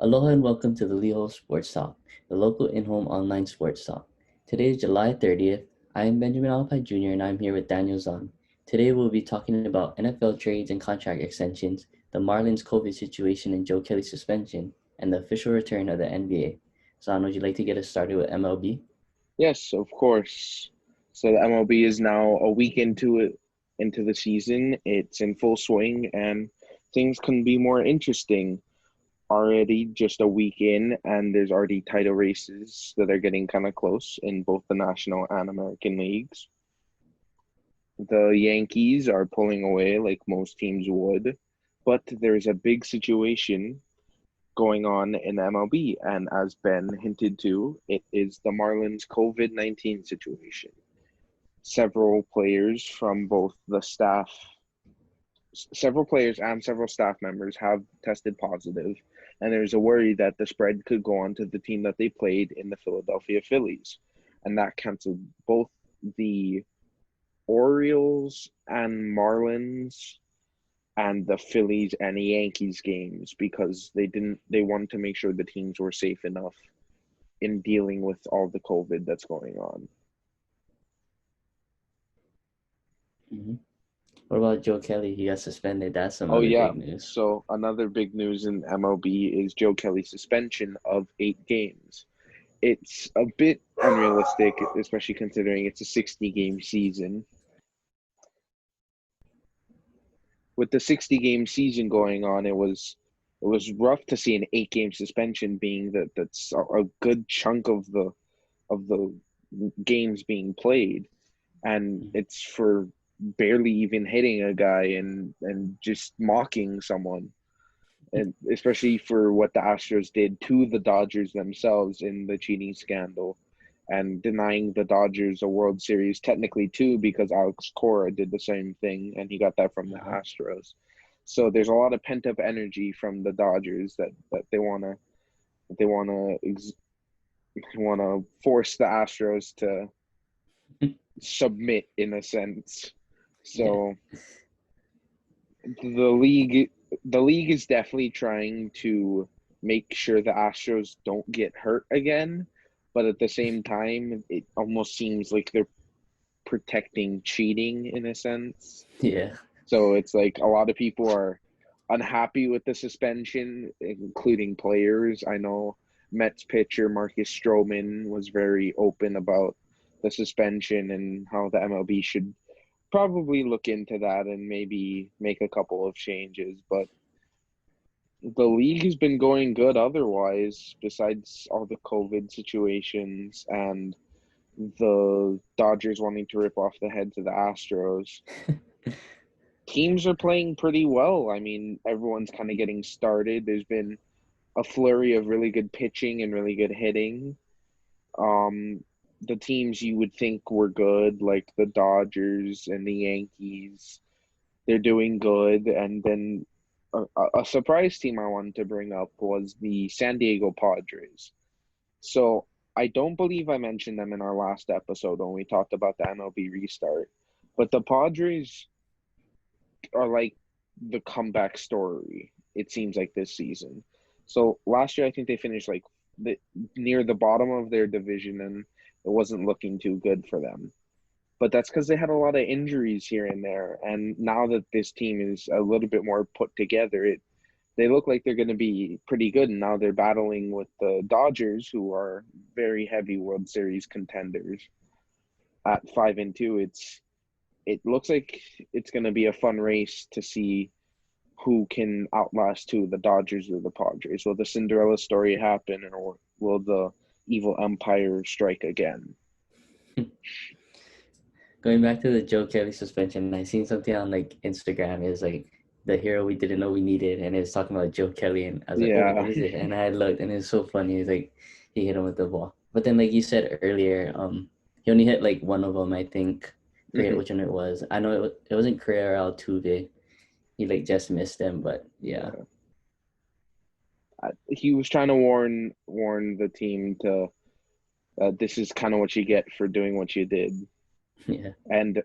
Aloha and welcome to the Liho Sports Talk, the local in-home online sports talk. Today is July 30th. I am Benjamin Alpai Jr. and I'm here with Daniel Zahn. Today we'll be talking about NFL trades and contract extensions, the Marlins COVID situation and Joe Kelly suspension, and the official return of the NBA. Zahn, would you like to get us started with MLB? Yes, of course. So the MLB is now a week into the season. It's in full swing and things couldn't be more interesting. Already just a week in and there's already title races that are getting kind of close in both the National and American leagues. The Yankees are pulling away like most teams would, but there's a big situation going on in the MLB. And as Ben hinted to, it is the Marlins COVID-19 situation. Several players from both the staff, several players and several staff members have tested positive, and there's a worry that the spread could go on to the team that they played in the Philadelphia Phillies. And that canceled both the Orioles and Marlins and the Phillies and the Yankees games because they wanted to make sure the teams were safe enough in dealing with all the COVID that's going on. Mm-hmm. What about Joe Kelly? He got suspended. That's some Oh other yeah. big news. So another big news in MLB is Joe Kelly's suspension of 8 games. It's a bit unrealistic, especially considering it's a 60-game season. With the 60-game season going on, it was rough to see an 8-game suspension being that's a good chunk of the games being played, and it's for barely even hitting a guy and just mocking someone, and especially for what the Astros did to the Dodgers themselves in the cheating scandal and denying the Dodgers a World Series technically too because Alex Cora did the same thing and he got that from the Uh-huh. Astros. So there's a lot of pent up energy from the Dodgers that they want to force the Astros to submit in a sense. Yeah. So the league is definitely trying to make sure the Astros don't get hurt again, but at the same time, it almost seems like they're protecting cheating in a sense. Yeah. So it's like a lot of people are unhappy with the suspension, including players. I know Mets pitcher Marcus Stroman was very open about the suspension and how the MLB should probably look into that and maybe make a couple of changes. But the league has been going good otherwise, besides all the COVID situations and the Dodgers wanting to rip off the heads of the Astros. Teams are playing pretty well. I mean, everyone's kind of getting started. There's been a flurry of really good pitching and really good hitting. The teams you would think were good, like the Dodgers and the Yankees, they're doing good. And then a surprise team I wanted to bring up was the San Diego Padres. So I don't believe I mentioned them in our last episode when we talked about the MLB restart, but the Padres are like the comeback story, it seems like this season. So last year, I think they finished like near the bottom of their division, and it wasn't looking too good for them. But that's because they had a lot of injuries here and there. And now that this team is a little bit more put together, they look like they're going to be pretty good. And now they're battling with the Dodgers, who are very heavy World Series contenders. At 5-2, it looks like it's going to be a fun race to see who can outlast who, the Dodgers or the Padres. Will the Cinderella story happen, or will the evil empire strike again? Going back to the Joe Kelly suspension, I seen something on like Instagram is like the hero we didn't know we needed, and it's talking about Joe Kelly, and I was like, oh, Yeah. what is it? And I looked, and it's so funny. It's like he hit him with the ball, but then like you said earlier, he only hit like one of them. I think forget Hmm. which one it was. I know it wasn't Carrera Altuve. He like just missed them, but yeah, Yeah. He was trying to warn the team to this is kind of what you get for doing what you did, yeah, and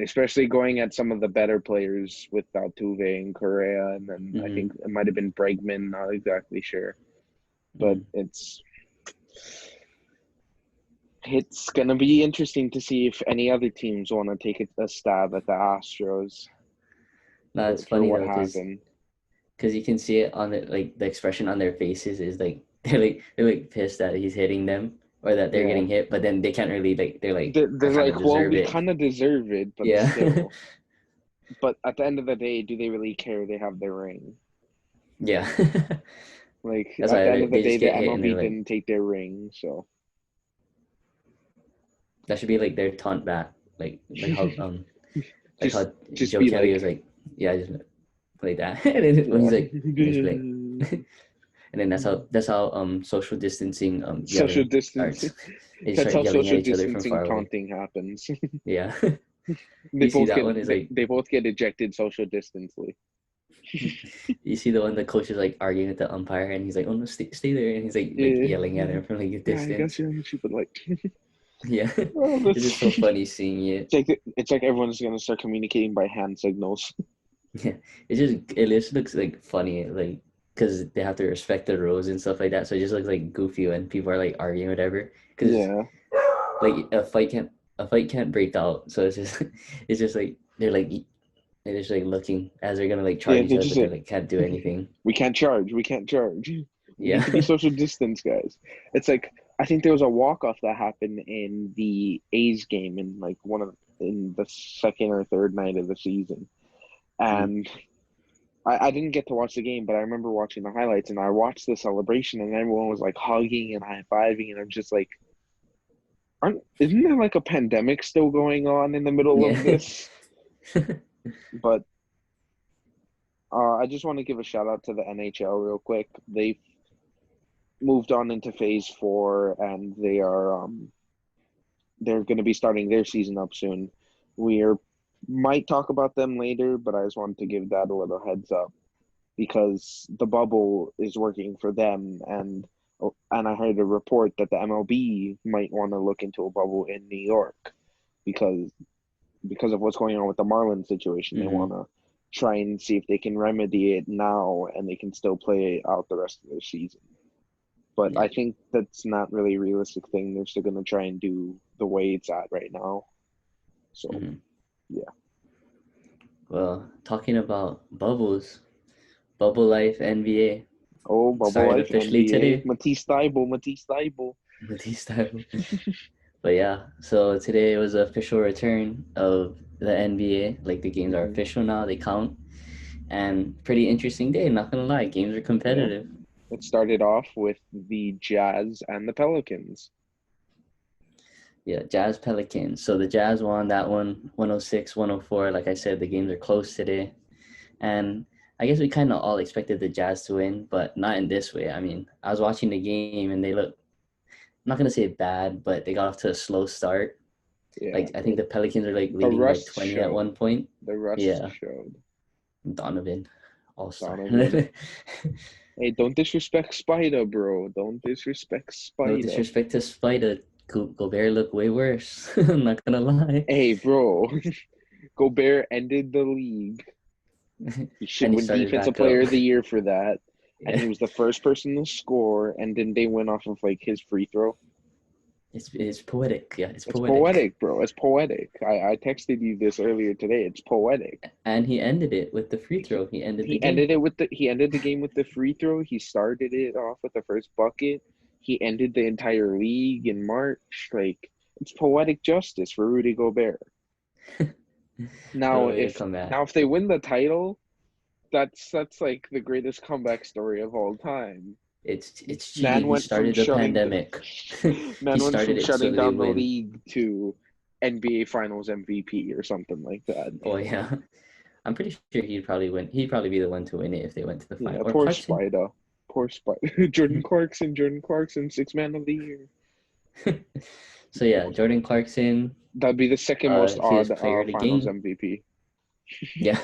especially going at some of the better players with Altuve and Correa, and then I hmm think it might have been Bregman, not exactly sure. But it's gonna be interesting to see if any other teams want to take a stab at the Astros No, it's for funny what though, happened. because you can see it on the expression on their faces is like they're like pissed that he's hitting them or that they're Yeah, getting hit, but then they can't really they're like I they're kind of like, well, deserve we it. kind of deserve it, but Yeah. still. But at the end of the day, do they really care? They have their ring. Yeah. Like That's at why the end they, of the they day, just the get hit and MLB they're like didn't take their ring, so that should be like their taunt back, like how like just how just Joe be Kelly was like, like, yeah, just play that, and then when yeah, he's like, and just like, and then that's how social distancing social yelling distancing. starts. They just That's start how yelling at social each other from distancing far away. taunting happens. Yeah. They You see both that get one is like they both get ejected social distantly. you see the one the coach is like arguing with the umpire and he's like, oh no, stay there, and he's like Yeah, yelling at him from like a yeah, I guess distance. you but like, Yeah. oh, It's that's just so funny seeing it. it's like everyone's gonna start communicating by hand signals. Yeah, it just looks like funny, like because they have to respect the rules and stuff like that. So it just looks like goofy when people are like arguing whatever. Because Yeah, like a fight can't break out. So it's just it's just like they're just like looking as they're gonna like yeah. charge each They're other, just but they like, like can't do anything. we can't charge. We can't charge. We need Yeah. to be social distance, guys. It's like I think there was a walk off that happened in the A's game in like in the second or third night of the season, Mm. and I didn't get to watch the game, but I remember watching the highlights and I watched the celebration and everyone was like hugging and high fiving and I'm just like, isn't there like a pandemic still going on in the middle of Yeah. this? But I just want to give a shout out to the NHL real quick. They've moved on into phase 4 and they're going to be starting their season up soon. We might talk about them later, but I just wanted to give that a little heads up because the bubble is working for them, and I heard a report that the MLB might want to look into a bubble in New York because of what's going on with the Marlins situation. They Hmm. want to try and see if they can remedy it now and they can still play out the rest of their season. But Yeah. I think that's not really a realistic thing. They're still going to try and do the way it's at right now. So, Hmm. yeah. Well, talking about bubbles, Bubble Life NBA Oh, Bubble started Life, officially NBA, today. Matisse Thybulle. With these style. But yeah, so today was the official return of the NBA. Like the games are Hmm. official now, they count. And pretty interesting day, not gonna lie. Games are Yeah. competitive. It started off with the Jazz and the Pelicans. Yeah, Jazz Pelicans. So the Jazz won that one 106-104. Like I said, the games are close today. And I guess we kind of all expected the Jazz to win, but not in this way. I mean, I was watching the game and they look, I'm not gonna say bad, but they got off to a slow start. Yeah, Like I think the Pelicans are like the leading by rust 20 at showed. one point. The rust Yeah, showed. Donovan, all star. Donovan. Hey, don't disrespect Spider, bro. Don't disrespect No Spider. disrespect to Spider, Gobert looked way worse. I'm not gonna lie. Hey, bro. Gobert ended the league. He should And he win started Defensive back Player up. of the Year for that. And Yeah, he was the first person to score. And then they went off of like his free throw. it's poetic. Yeah, it's It's poetic. poetic, bro. It's poetic. I texted you this earlier today. It's poetic. And he ended it with the free throw. He ended the He game. ended it with he ended the game with the free throw. He started it off with the first bucket. He ended the entire league in March. Like it's poetic justice for Rudy Gobert. What a Now way to if come back. now if they win the title, that's like the greatest comeback story of all time. It's Man cheating. He went from started the shutting pandemic. He man went from started it so shutting they down the win. league to NBA Finals MVP or something like that. Oh yeah. I'm pretty sure he'd probably win. He'd probably be the one to win it if they went to the final. Yeah, Or poor Clarkson. Spider. Poor Spider. Jordan Clarkson, six man of the year. So yeah, Jordan Clarkson, That'd be the second most he is odd player of the Finals game. MVP. Yeah.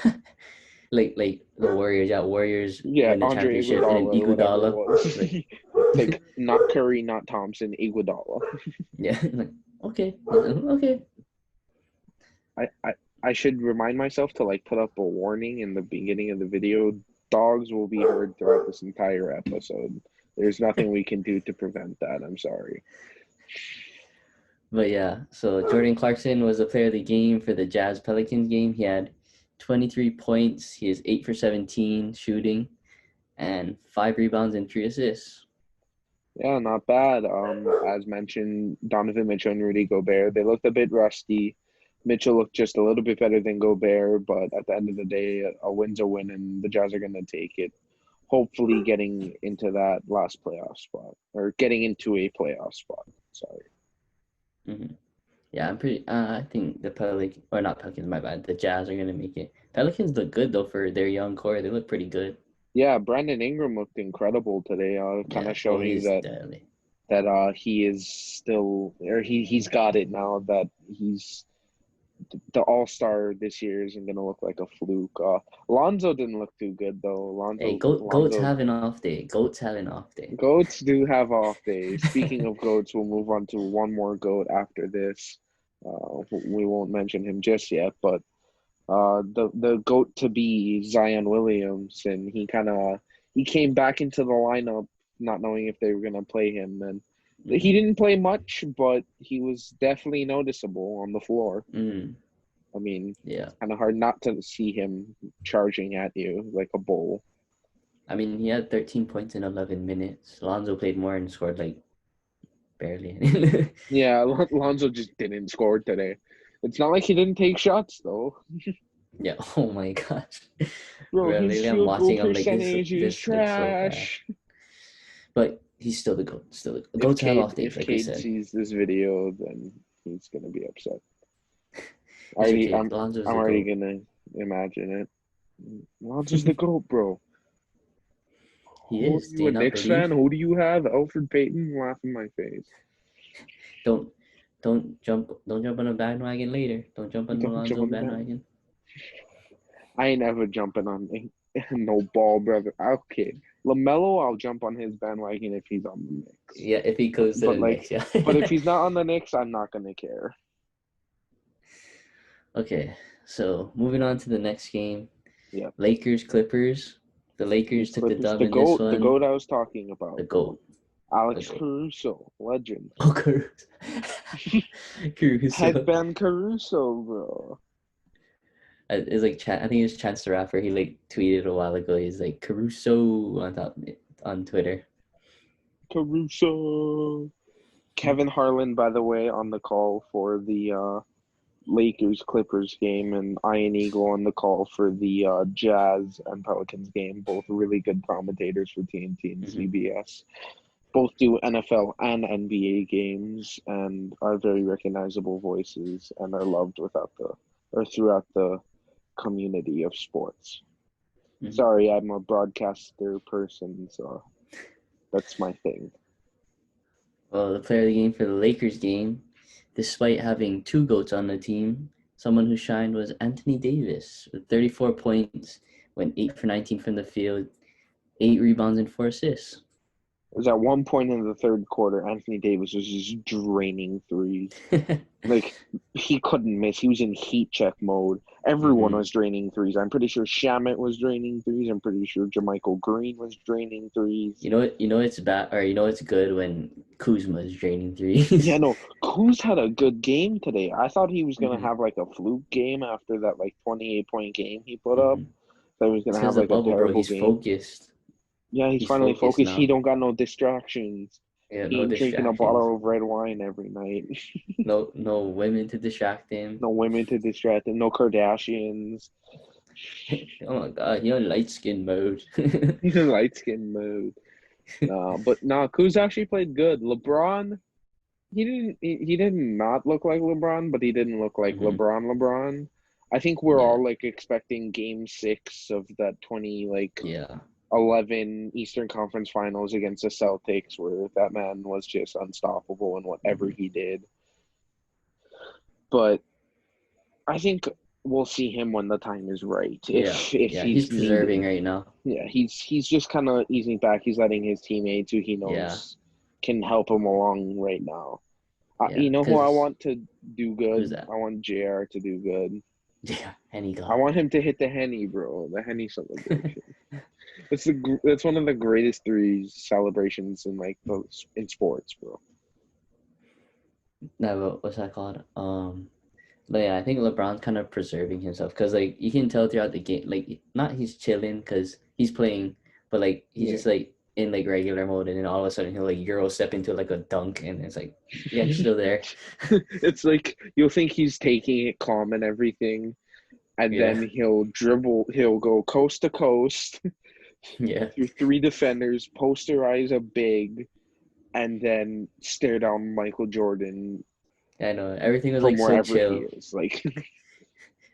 Like the Warriors. Yeah, Warriors Yeah, win the Andre championship and then Iguodala or whatever it Iguodala. was. Like Like not Curry, not Thompson, Iguodala. yeah, like okay, okay. I should remind myself to like put up a warning in the beginning of the video. Dogs will be heard throughout this entire episode. There's nothing we can do to prevent that. I'm sorry. But yeah, so Jordan Clarkson was the player of the game for the Jazz Pelicans game. He had 23 points. He is 8 for 17 shooting and 5 rebounds and 3 assists. Yeah, not bad. As mentioned, Donovan Mitchell and Rudy Gobert, they looked a bit rusty. Mitchell looked just a little bit better than Gobert, but at the end of the day, a win's a win, and the Jazz are going to take it. Hopefully, getting into that last playoff spot or getting into a playoff spot. Sorry. Mm-hmm. Yeah, I'm pretty. I think the Pelicans, or not Pelicans, my bad. The Jazz are gonna make it. Pelicans look good though for their young core. They look pretty good. Yeah, Brandon Ingram looked incredible today. Kind Yeah. of Oh, showing he's that deadly. he is still, or he's got it now. That he's the All-Star this year isn't gonna look like a fluke. Lonzo didn't look too good though. Hey, Lonzo goats Lonzo have an off day. Goats have an off day. Goats do have off days. Speaking of goats, we'll move on to one more goat after this. We won't mention him just yet, but the goat to be Zion Williamson. He came back into the lineup not knowing if they were gonna play him, and he Mm-hmm. didn't play much, but he was definitely noticeable on the floor. Mm, I mean, yeah. it's kind of hard not to see him charging at you like a bull. I mean, he had 13 points in 11 minutes. Lonzo played more and scored like barely. Yeah, Lonzo just didn't score today. It's not like he didn't take shots though. Yeah. Oh my gosh. Bro, Bro, his lately I'm field goal watching. I'm like, this percentage is this looks so bad. trash. But he's still the goat. Still the goat. If Goats have Cade off days, if like we Cade said. sees this video, then he's gonna be upset. It's Already, okay. I'm Lonzo's I'm the already goat. gonna imagine it. Lonzo's the GOAT, bro. He Who are is. Do you, a you not Knicks fan? believe? Who do you have? Alfred Payton? Laugh in my face. Don't don't jump on a bandwagon later. Don't jump on the Don't jump Lonzo on the band. bandwagon. I ain't ever jumping on no ball, brother. Okay, LaMelo, I'll jump on his bandwagon if he's on the Knicks. Yeah, if he goes to But the like, Knicks, yeah. but if he's not on the Knicks, I'm not gonna care. Okay, so moving on to the next game. Yeah, Lakers Clippers. The these Lakers took the Clippers, dub in this the one. goat I was talking The about, GOAT. The Alex GOAT. Caruso, legend. Oh, Caruso. Caruso. Headband Caruso, bro. It's like I think it's Chance the Rapper. He like tweeted a while ago. He's like Caruso on Twitter. Caruso. Kevin Harlan, by the way, on the call for the Lakers Clippers game, and Ian Eagle on the call for the Jazz and Pelicans game. Both really good commentators for TNT and Mm-hmm. CBS. Both do NFL and NBA games and are very recognizable voices and are loved throughout the community of sports. Mm-hmm. Sorry, I'm a broadcaster person, so that's my thing. Well, the player of the game for the Lakers game, despite having two GOATs on the team, someone who shined was Anthony Davis with 34 points, went 8 for 19 from the field, 8 rebounds and 4 assists. It was at one point in the third quarter, Anthony Davis was just draining threes. Like, he couldn't miss. He was in heat check mode. Everyone was draining threes. I'm pretty sure Shamet was draining threes. I'm pretty sure JaMychal Green was draining threes. You know it's bad, or it's good when Kuzma is draining threes. Yeah, no, Kuz had a good game today. I thought he was gonna have like a fluke game after that like 28-point game he put up. So he was It's gonna because have the like a bubble, bro. terrible He's game. focused. Yeah, he's finally focused focused. He now. don't got no distractions. Yeah, He no ain't drinking a distractions. bottle of red wine every night. No women to distract him. No women to distract him. No Kardashians. Oh my god, he on light skin mode. He's in light skin mode. But Kuz actually played good. LeBron, he didn't not look like LeBron, but he didn't look like LeBron. I think we're all like expecting game 6 of that 11 Eastern Conference Finals against the Celtics, where that man was just unstoppable in whatever he did. But I think we'll see him when the time is right. If he's preserving right now. Yeah, he's just kind of easing back. He's letting his teammates who he knows can help him along right now. You know who I want to do good? Who's that? I want JR to do good. Yeah, Henny God. I want him to hit the Henny, bro. The Henny celebration. It's one of the greatest three celebrations in in sports, bro. No, what's that called? But yeah, I think LeBron's kind of preserving himself because like you can tell throughout the game, like not he's chilling because he's playing, but like he's Yeah. just like in like regular mode, and then all of a sudden he'll like Euro step into like a dunk, and it's like, yeah, he's still there. It's like you'll think he's taking it calm and everything, and Yeah, then he'll go coast to coast yeah, through three defenders, posterize a big, and then stare down Michael Jordan I know. Everything was from like so wherever he chill. is. Like,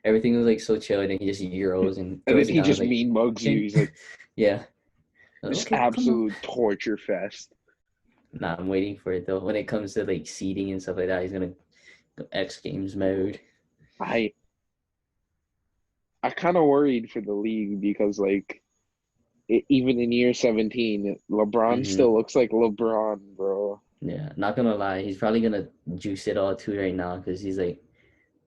Everything was like so chill, and then he just Euros and and then throws it he down. I was just like, mean mugs you. okay, He's like, yeah, just okay, come on. absolute torture fest. Nah, I'm waiting for it though. When it comes to like seeding and stuff like that, he's gonna go X Games mode. I I kind of worried for the league because even in year 17, LeBron Mm-hmm. still looks like LeBron, bro. Yeah, not gonna lie, he's probably gonna juice it all too right now because he's like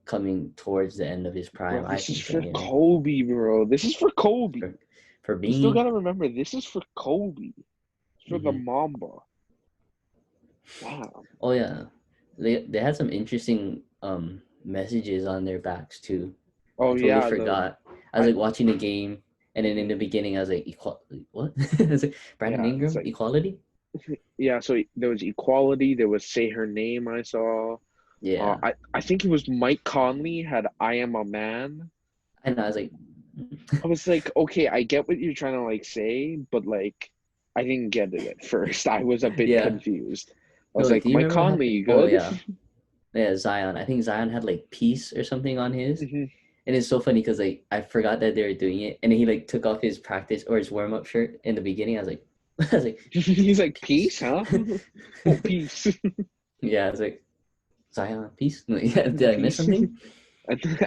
coming towards the end of his Bro, prime. I this is think for anyway. Kobe, bro. This is for Kobe. For for You still me, gotta remember, this is for Kobe. It's for the hmm Mamba. Damn. oh yeah, they had some interesting messages on their backs too. I Oh totally yeah, the forgot. I was I like watching the game, and then in the beginning, I was like, what? I was like, Brandon yeah, it's Ingram, like equality? yeah. So there was equality. There was say her name. I saw. Yeah, I think it was Mike Conley had I am a man. and I was like, I was like, okay, I get what you're trying to say, but I didn't get it at first. I was a bit yeah. confused. I was No, do like, you Mike remember what Conley, happened? you Oh good? yeah, yeah, Zion. I think Zion had like peace or something on his. hmm And it's so funny because like I forgot that they were doing it, and then he like took off his practice or his warm up shirt in the beginning. I was like, I was like, He's like, peace. peace, huh? Oh, peace. Yeah, I was like, Zion, peace. Yeah, did I miss Peace. something?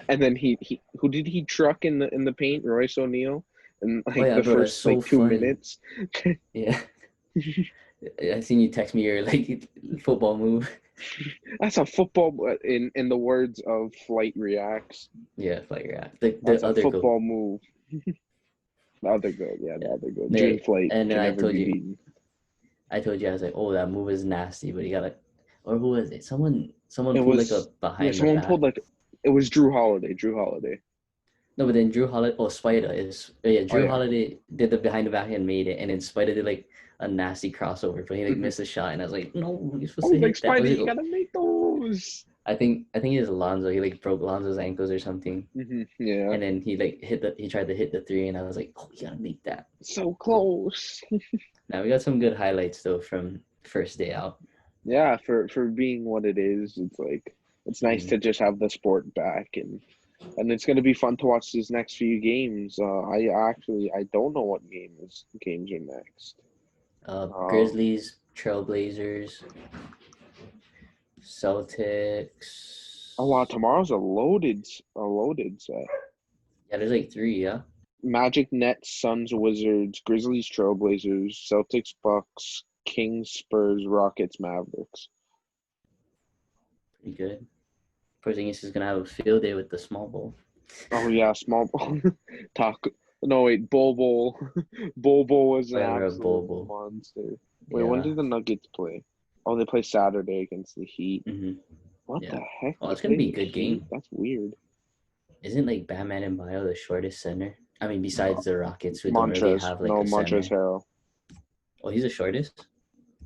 And then he who did he truck in the paint? Royce O'Neal in Oh yeah, the bro, that's first so funny. 2 minutes. Yeah, I seen you text me your like football move. That's a football in the words of Flight Reacts. Yeah, like yeah, That's the a other goat. football move. The other good, yeah, the Yeah, other good. they, Dream Flight and then can never be beaten. I told you I was like, oh, that move is nasty, but you gotta, or who was it? Someone It pulled like a was yeah, behind the someone pulled back. it was Drew Holiday. Drew Holiday. No, but then Drew Holiday, oh, Spider is, yeah, Oh Drew yeah. Holiday did the behind the back and made it, and then Spider did like a nasty crossover, but he like hmm missed a shot, and I was like, no, you're I supposed to was like, hit that. Spider, Was it? you gotta make those. I think it was Alonzo. He like broke Alonzo's ankles or something, Yeah. and then he like he tried to hit the three, and I was like, oh, you gotta make that. So close. Now we got some good highlights though from first day out. Yeah, for being what it is, it's nice Mm-hmm. to just have the sport back and it's gonna be fun to watch these next few games. I don't know what games are next. Um, Grizzlies, Trailblazers, oh wow, Celtics. tomorrow's a loaded set. Yeah, there's like three. Yeah, Magic, Nets, Suns, Wizards, Grizzlies, Trailblazers, Celtics, Bucks, Kings, Spurs, Rockets, Mavericks. pretty good. Porzingis is gonna have a field day with the small ball. Oh yeah, small ball. Talk. No wait, Bobo. Bobo was an Whatever, a absolute Bobo. monster. Wait, when Yeah. do the Nuggets play? Oh, they play Saturday against the Heat. Mm-hmm. What the Yeah. heck? Oh, They it's gonna play be a the good Heat? game. That's weird. Isn't like Batman and Bio the shortest center? I mean, besides the Rockets, who don't really Montrez. have like No, a Montrez center. Harrell. Oh, he's the shortest.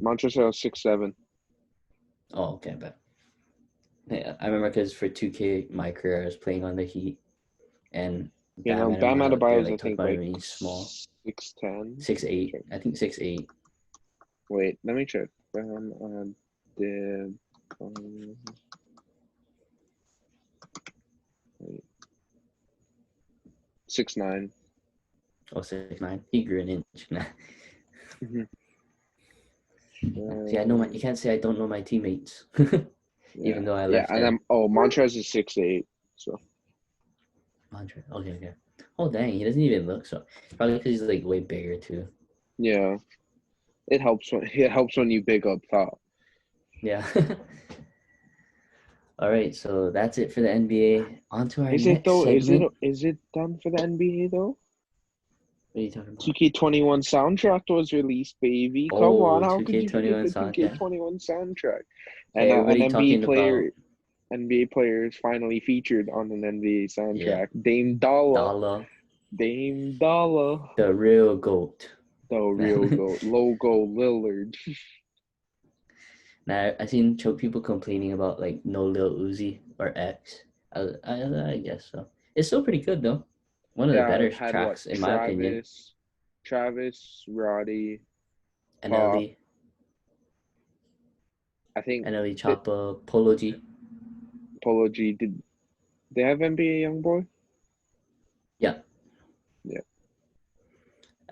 Montrez Harrell 6'7". Oh, okay, but yeah, I remember because for 2K, my career I was playing on the Heat, and You know, Batman and Bam Bio, they're Adebayo is I like talking think about being small, 6'10". 6'8". I think 6'8". Wait, let me check. Bam Adebayo. Um, wait, 6'9". Oh, 6'9". He grew an inch. Nah. Mhm. See, I know my. You can't say I don't know my teammates, Yeah, even though I yeah, left and there. then Montrez is 6'8". So Andre. Okay, okay. Oh dang, he doesn't even look so. Probably because he's like way bigger too. yeah, it helps when you big up top. Yeah. All right, so that's it for the NBA. On to our Is it next though? Is it segment. is it done for the NBA though? What are you talking about? 2K21 soundtrack was released, baby. Come on, Oh, how could you forget 2K21 the soundtrack. 2K21 soundtrack? And Okay, what are an you talking about? NBA player is finally featured on an NBA Yeah, soundtrack. Dala, Dame Dollar, the real goat. the real goat, logo Lillard. Now I seen choke people complaining about like no Lil Uzi or X. I guess so. It's still pretty good though. One of the Yeah, better it had what? tracks in my opinion. Travis, Roddy, Pop. NLE, I think NLE that Choppa, Polo G. Polo G did. They have NBA YoungBoy? Yeah, Yeah.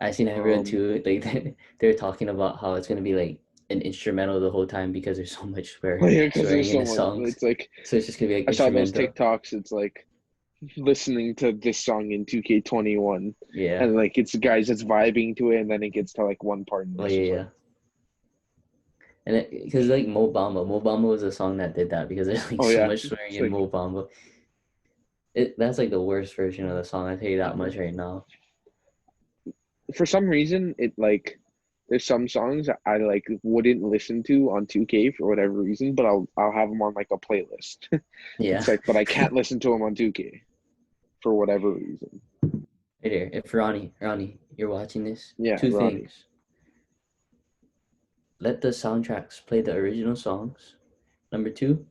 I seen everyone Um. too. Like they're talking about how it's gonna be like an instrumental the whole time because there's so much Yeah, because swearing there's in so the much. songs. It's like So it's just gonna be like I saw those instrumental. TikToks. It's like listening to this song in 2K21, Yeah. and like it's guys that's vibing to it, and then it gets to like one part, and Oh it's yeah, just like, yeah. And because like Mo Bamba was a song that did that because there's like oh so yeah, much swearing it's in like Mo Bamba. That's like the worst version of the song. I tell you that much right now. for some reason it like there's some songs that I like wouldn't listen to on 2K for whatever reason, but I'll have them on like a playlist. Yeah. It's like, but I can't listen to them on 2K for whatever reason. Right here. If Ronnie, you're watching this, Yeah, two Ronnie. things. Let the soundtracks play the original songs. Number two,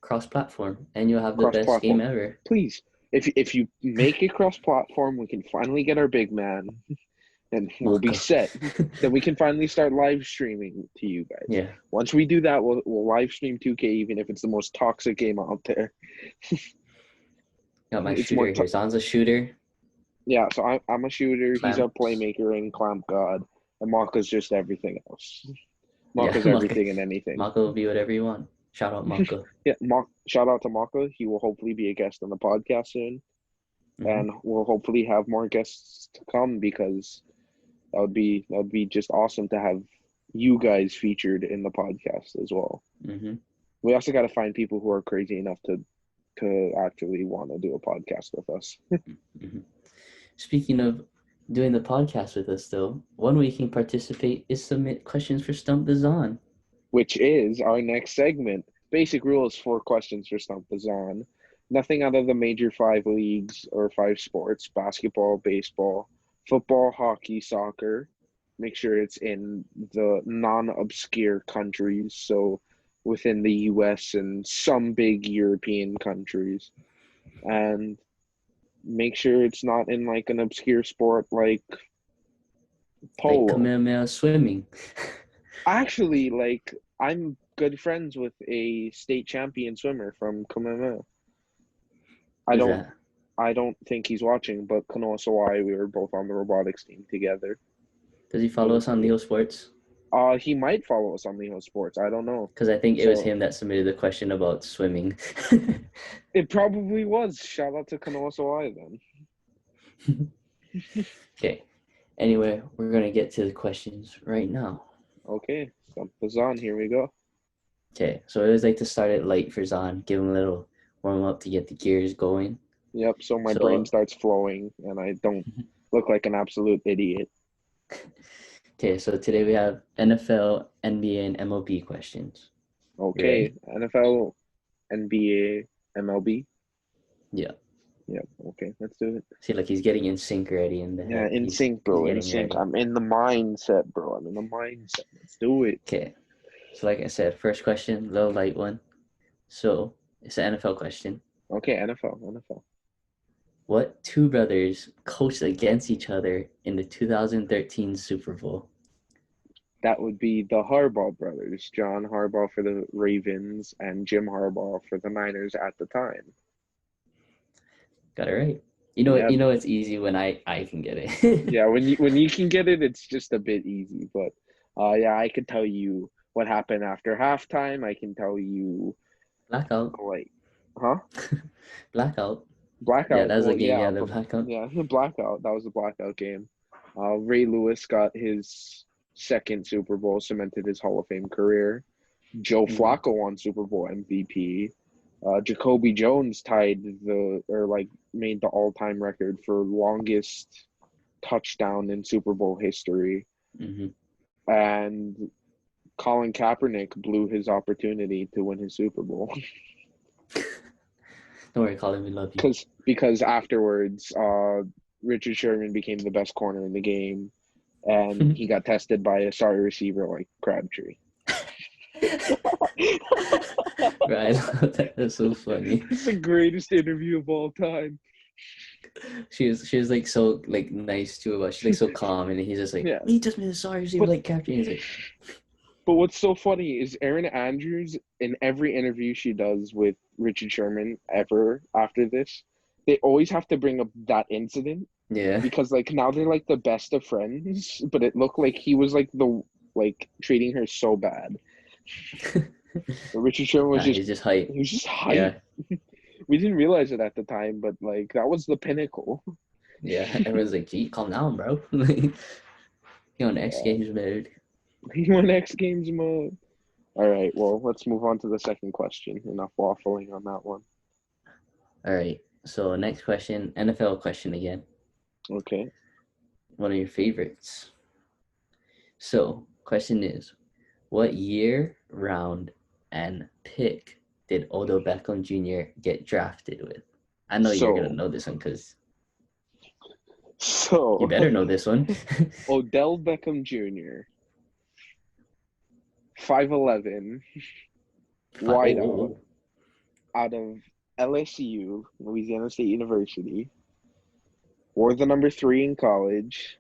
cross-platform, and you'll have the best game Cross-platform. ever. Please, if you make it cross-platform, we can finally get our big man, and we'll be Maka. set. Then we can finally start live streaming to you guys. Yeah. Once we do that, we'll live stream 2K, even if it's the most toxic game out there. Got my It's more shooter here. Zon's a shooter. yeah. So I'm a shooter. He's our Clamps. playmaker and clamp god, and Maka's just everything else. Yeah, Maka's everything and anything. Maka will be whatever you want. Shout out Maka. Yeah, shout out to Maka. He will hopefully be a guest on the podcast soon, Mm-hmm. and we'll hopefully have more guests to come because that would be just awesome to have you guys featured in the podcast as well. Mm-hmm. We also got to find people who are crazy enough to actually want to do a podcast with us. Mm-hmm. Speaking of doing the podcast with us, though, one way you can participate is submit questions for Stump the Zon. Which is our next segment. Basic rules for questions for Stump the Zon. Nothing out of the major 5 leagues or 5 sports: basketball, baseball, football, hockey, soccer. Make sure it's in the non-obscure countries, so within the US and some big European countries. And make sure it's not in like an obscure sport like Like polo. Kamehameha swimming. Actually, like I'm good friends with a state champion swimmer from Kamehameha. I Who's don't that? I don't think he's watching, but Kanoa Sawai, we were both on the robotics team together. Does he follow us on Liho Sports? He might follow us on Liho Sports. I don't know. Because I think it was So him that submitted the question about swimming. it probably was. Shout out to Kanoa Sawai then. Okay. Anyway, we're going to get to the questions right now. Okay, Stump the Zon, here we go. Okay. So I always like to start it light for Zon, give him a little warm up to get the gears going. Yep, so my brain So, starts flowing and I don't look like an absolute idiot. okay. So today we have NFL, NBA, and MLB questions. You Okay, ready? NFL, NBA, MLB. Yeah. Yep, okay, let's do it. See, like he's getting in sync already in the Yeah, head. in He's sync, bro. In getting sync. ready. I'm in the mindset, bro. I'm in the mindset. Let's do it. Okay. So like I said, first question, little light one. So it's an NFL question. Okay, NFL, NFL. What two brothers coached against each other in the 2013 Super Bowl? That would be the Harbaugh brothers, John Harbaugh for the Ravens and Jim Harbaugh for the Niners at the time. Got it right. Yeah, It's easy when I can get it. yeah. When you can get it, it's just a bit easy. But yeah, I could tell you what happened after halftime. I can tell you Blackout. like, huh? Blackout. Yeah, Blackout. that was a Well, game. yeah, Yeah, the but blackout. yeah, blackout. That was a blackout game. Ray Lewis got his second Super Bowl, cemented his Hall of Fame career. Joe Mm-hmm. Flacco won Super Bowl MVP. Jacoby Jones made the all-time record for longest touchdown in Super Bowl history. Mm-hmm. And Colin Kaepernick blew his opportunity to win his Super Bowl. Don't worry, Colin, we love you. Because afterwards, Richard Sherman became the best corner in the game, and he got tested by a sorry receiver like Crabtree. Right, that's so funny. It's the greatest interview of all time. She was like so like nice to him. She's like so calm, and he's just like, Yeah. he just made a sorry receiver like Captain. He's like, But what's so funny is Erin Andrews, in every interview she does with Richard Sherman ever after this, they always have to bring up that incident yeah, because like now they're like the best of friends, but it looked like he was like treating her so bad. But Richard Sherman was he's just hype. he was just hype. Yeah, We didn't realize it at the time, but like that was the pinnacle. yeah. Everyone's like, gee, calm down, bro. He on X Games mode. He won X Games mode. All right, well, let's move on to the second question. Enough waffling on that one. All right. So next question, NFL question again. Okay. One of your favorites. So question is, what year, round, and pick did Odell Beckham Jr. get drafted with? I know you're gonna know this one because you better know this one. Odell Beckham Jr. 5'11", wideout, out of LSU, Louisiana State University. Wore the number 3 in college.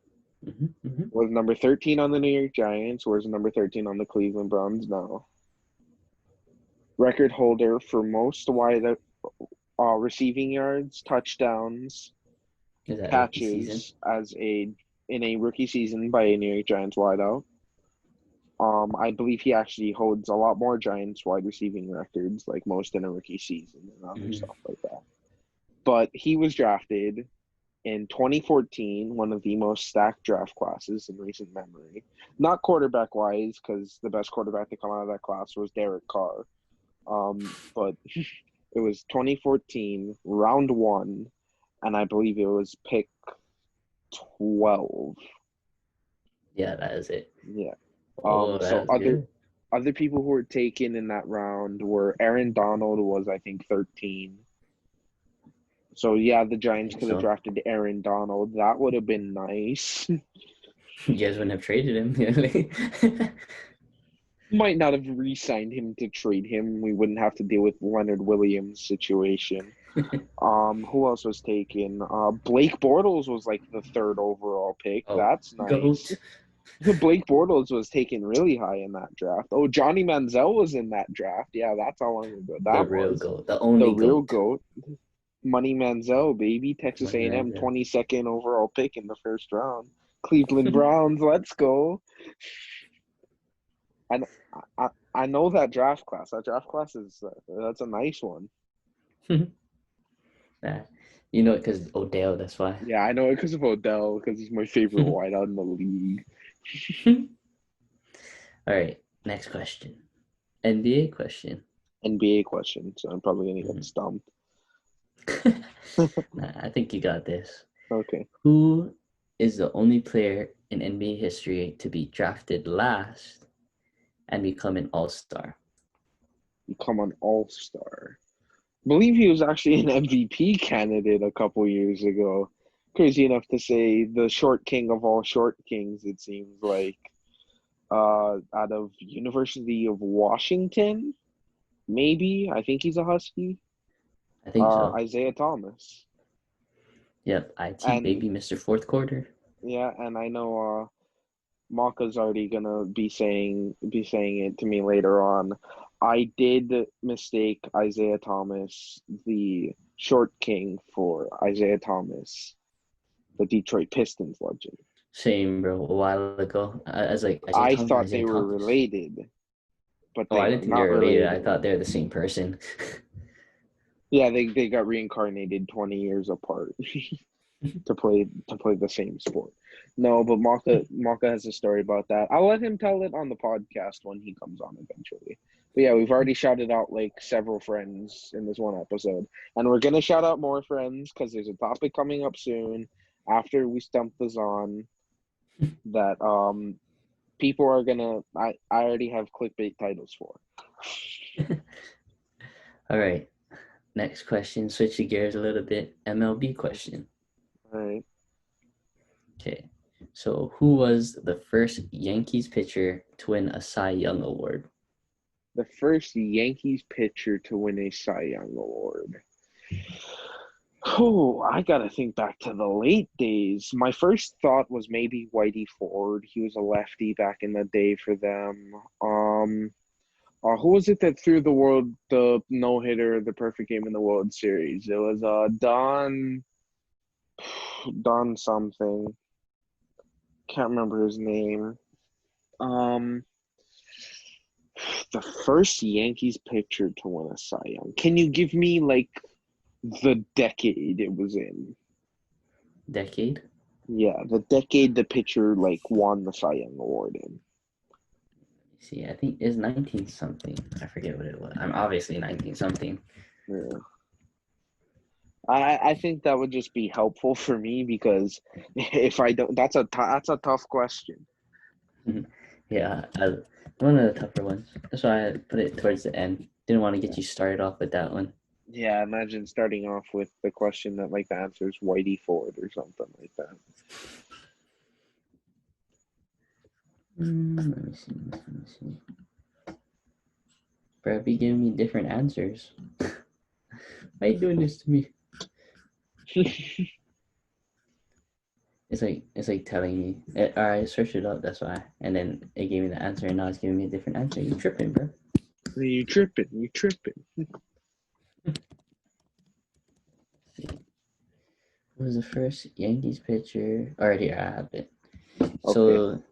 Was number 13 on the New York Giants. Was number 13 on the Cleveland Browns now. Record holder for most wide receiving yards, touchdowns, catches in a rookie season by a New York Giants wideout. I believe he actually holds a lot more Giants wide receiving records, like most in a rookie season and other stuff like that. But he was drafted in 2014, one of the most stacked draft classes in recent memory. Not quarterback-wise, because the best quarterback to come out of that class was Derek Carr. But it was 2014, round 1, and I believe it was pick 12. Yeah, that is it. Yeah. So other people who were taken in that round were Aaron Donald was, I think, 13. So, yeah, the Giants could have drafted Aaron Donald. That would have been nice. You guys wouldn't have traded him. Might not have re-signed him to trade him. We wouldn't have to deal with Leonard Williams' situation. Who else was taken? Blake Bortles was like the 3rd overall pick. That's nice. Goat. Blake Bortles was taken really high in that draft. Oh, Johnny Manziel was in that draft. Yeah, that's how long ago that the real was. GOAT. The only real GOAT. Money Manziel, baby. Texas A&M, 22nd overall pick in the 1st round. Cleveland Browns, let's go. And I know that draft class. That draft class that's a nice one. You know it because Odell, that's why. Yeah, I know it because of Odell, because he's my favorite wideout in the league. All right, next question. NBA question. So I'm probably going to get stumped. I think you got this. Okay. Who is the only player in NBA history to be drafted last and become an all-star? Become an all-star. I believe he was actually an MVP candidate a couple years ago. Crazy enough to say the short king of all short kings, it seems like. Out of University of Washington, maybe. I think he's a Husky. I think so. Isaiah Thomas. Yep, baby, Mr. Fourth Quarter. Yeah, and I know Maka's already gonna be saying it to me later on. I did mistake Isaiah Thomas, the short king, for Isaiah Thomas, the Detroit Pistons legend. Same, bro. A while ago, I thought they were related, but I didn't think they were related. I thought they were the same person. Yeah, they got reincarnated 20 years apart to play the same sport. No, but Maka has a story about that. I'll let him tell it on the podcast when he comes on eventually. But yeah, we've already shouted out like several friends in this one episode, and we're gonna shout out more friends because there's a topic coming up soon, after we stump this on that people are gonna I already have clickbait titles for. All right. Next question. Switch the gears a little bit. MLB question. All right. Okay. So, who was the first Yankees pitcher to win a Cy Young Award? The first Yankees pitcher to win a Cy Young Award. Oh, I gotta think back to the late days. My first thought was maybe Whitey Ford. He was a lefty back in the day for them. Who was it that threw the no hitter, the perfect game in the World Series? It was Don something. Can't remember his name. Um, the first Yankees pitcher to win a Cy Young. Can you give me like the decade it was in? Decade? Yeah, the decade the pitcher like won the Cy Young Award in. See, I think it's 19 something. I forget what it was. I'm obviously 19 something. Yeah. I think that would just be helpful for me because if I don't, that's a tough question. Yeah, one of the tougher ones. That's why I put it towards the end. Didn't want to get you started off with that one. Yeah, imagine starting off with the question that like the answer is Whitey Ford or something like that. Let me see. Let me see. Bro, be giving me different answers. Why are you doing this to me? It's like telling me. I searched it up. That's why, and then it gave me the answer, and now it's giving me a different answer. You tripping, bro? You tripping? You tripping? Who was the first Yankees pitcher? Already, here, I have it. Okay. So,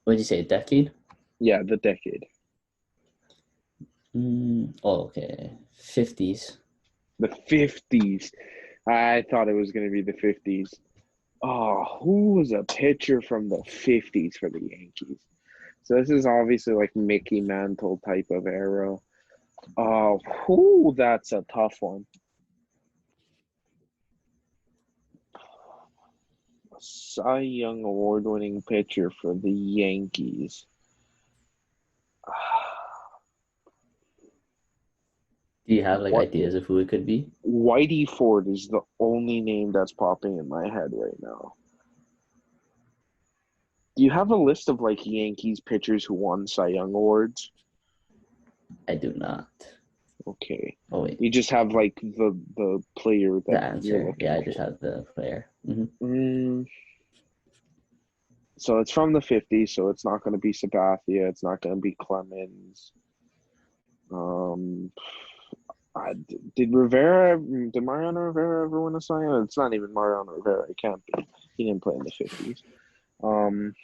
what did you say? Decade? Yeah, the decade. Okay. 50s. The 50s. I thought it was going to be the 50s. Oh, who was a pitcher from the 50s for the Yankees? So this is obviously like Mickey Mantle type of era. Oh, that's a tough one. Cy Young Award-winning pitcher for the Yankees. Do you have like What? ideas of who it could be? Whitey Ford is the only name that's popping in my head right now. Do you have a list of like Yankees pitchers who won Cy Young Awards? I do not. Okay. Oh wait, You just have like the player the that you're answer. Yeah, looking I just for. have the player. So it's from the 50s, so it's not going to be Sabathia. It's not going to be Clemens. Um, did Mariano Rivera ever win a Cy Young? It's not even Mariano Rivera. It can't be. He didn't play in the 50s.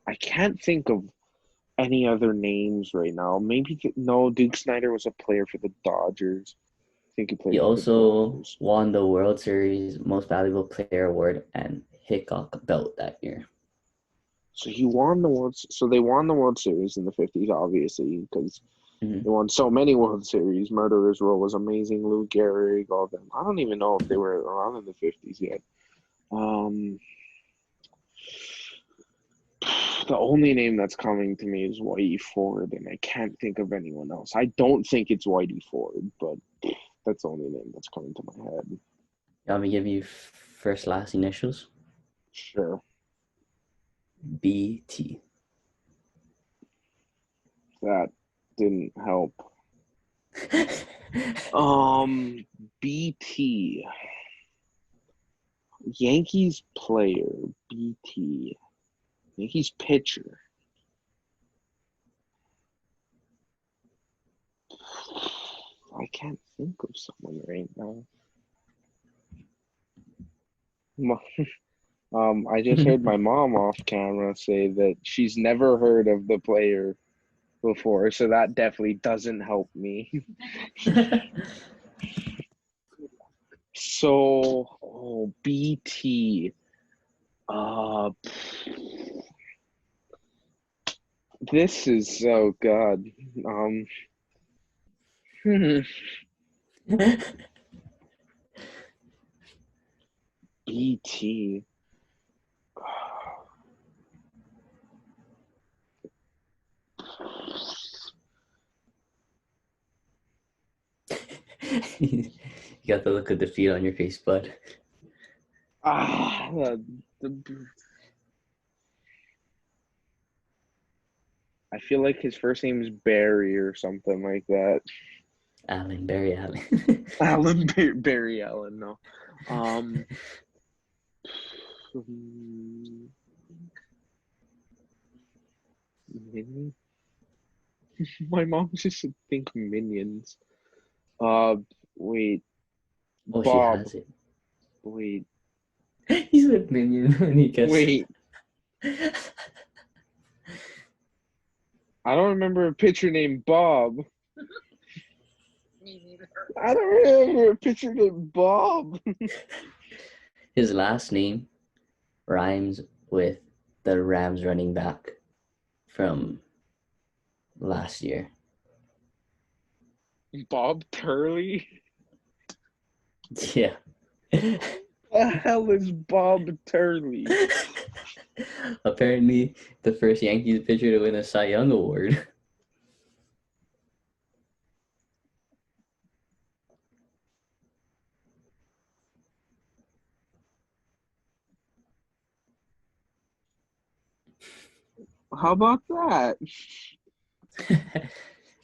I can't think of any other names right now. Maybe no. Duke Snyder was a player for the Dodgers. I think he He played for the also Dodgers. won the World Series Most Valuable Player award and Hickok belt that year. So he won the World. So they won the World Series in the 50s, obviously, because they won so many World Series. Murderer's Row was amazing. Lou Gehrig, all of them. I don't even know if they were around in the 50s yet. The only name that's coming to me is Whitey Ford, and I can't think of anyone else. I don't think it's Whitey Ford, but that's the only name that's coming to my head. You want me to give you first, last initials? Sure. BT. That didn't help. BT. Yankees player, BT. Yankees pitcher. I can't think of someone right now. I just heard my mom off camera say that she's never heard of the player before, so that definitely doesn't help me. So, BT. This is so God. T. You got the look of defeat on your face, bud. Ah, I feel like his first name is Barry or something like that. Barry Allen. Barry Allen, no. Um, Minion? My mom just said think Minions. Wait, Oh, she Bob. has it. Wait, He said minion when he guessed. wait. I don't remember a pitcher named Bob. I don't remember a pitcher named Bob. His last name rhymes with the Rams running back from last year. Bob Turley? Yeah. The hell is Bob Turley? Apparently, the first Yankees pitcher to win a Cy Young Award. How about that?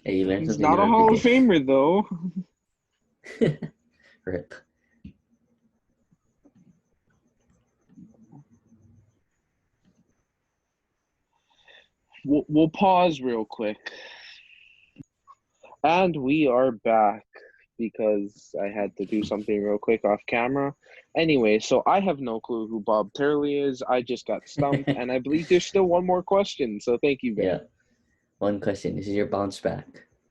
Hey, you learn He's something not new a every Hall of day. Famer, though. Rip. We'll pause real quick. And we are back because I had to do something real quick off camera. Anyway, so I have no clue who Bob Turley is. I just got stumped, and I believe there's still one more question. So thank you, Ben. Yeah. One question. This is your bounce back.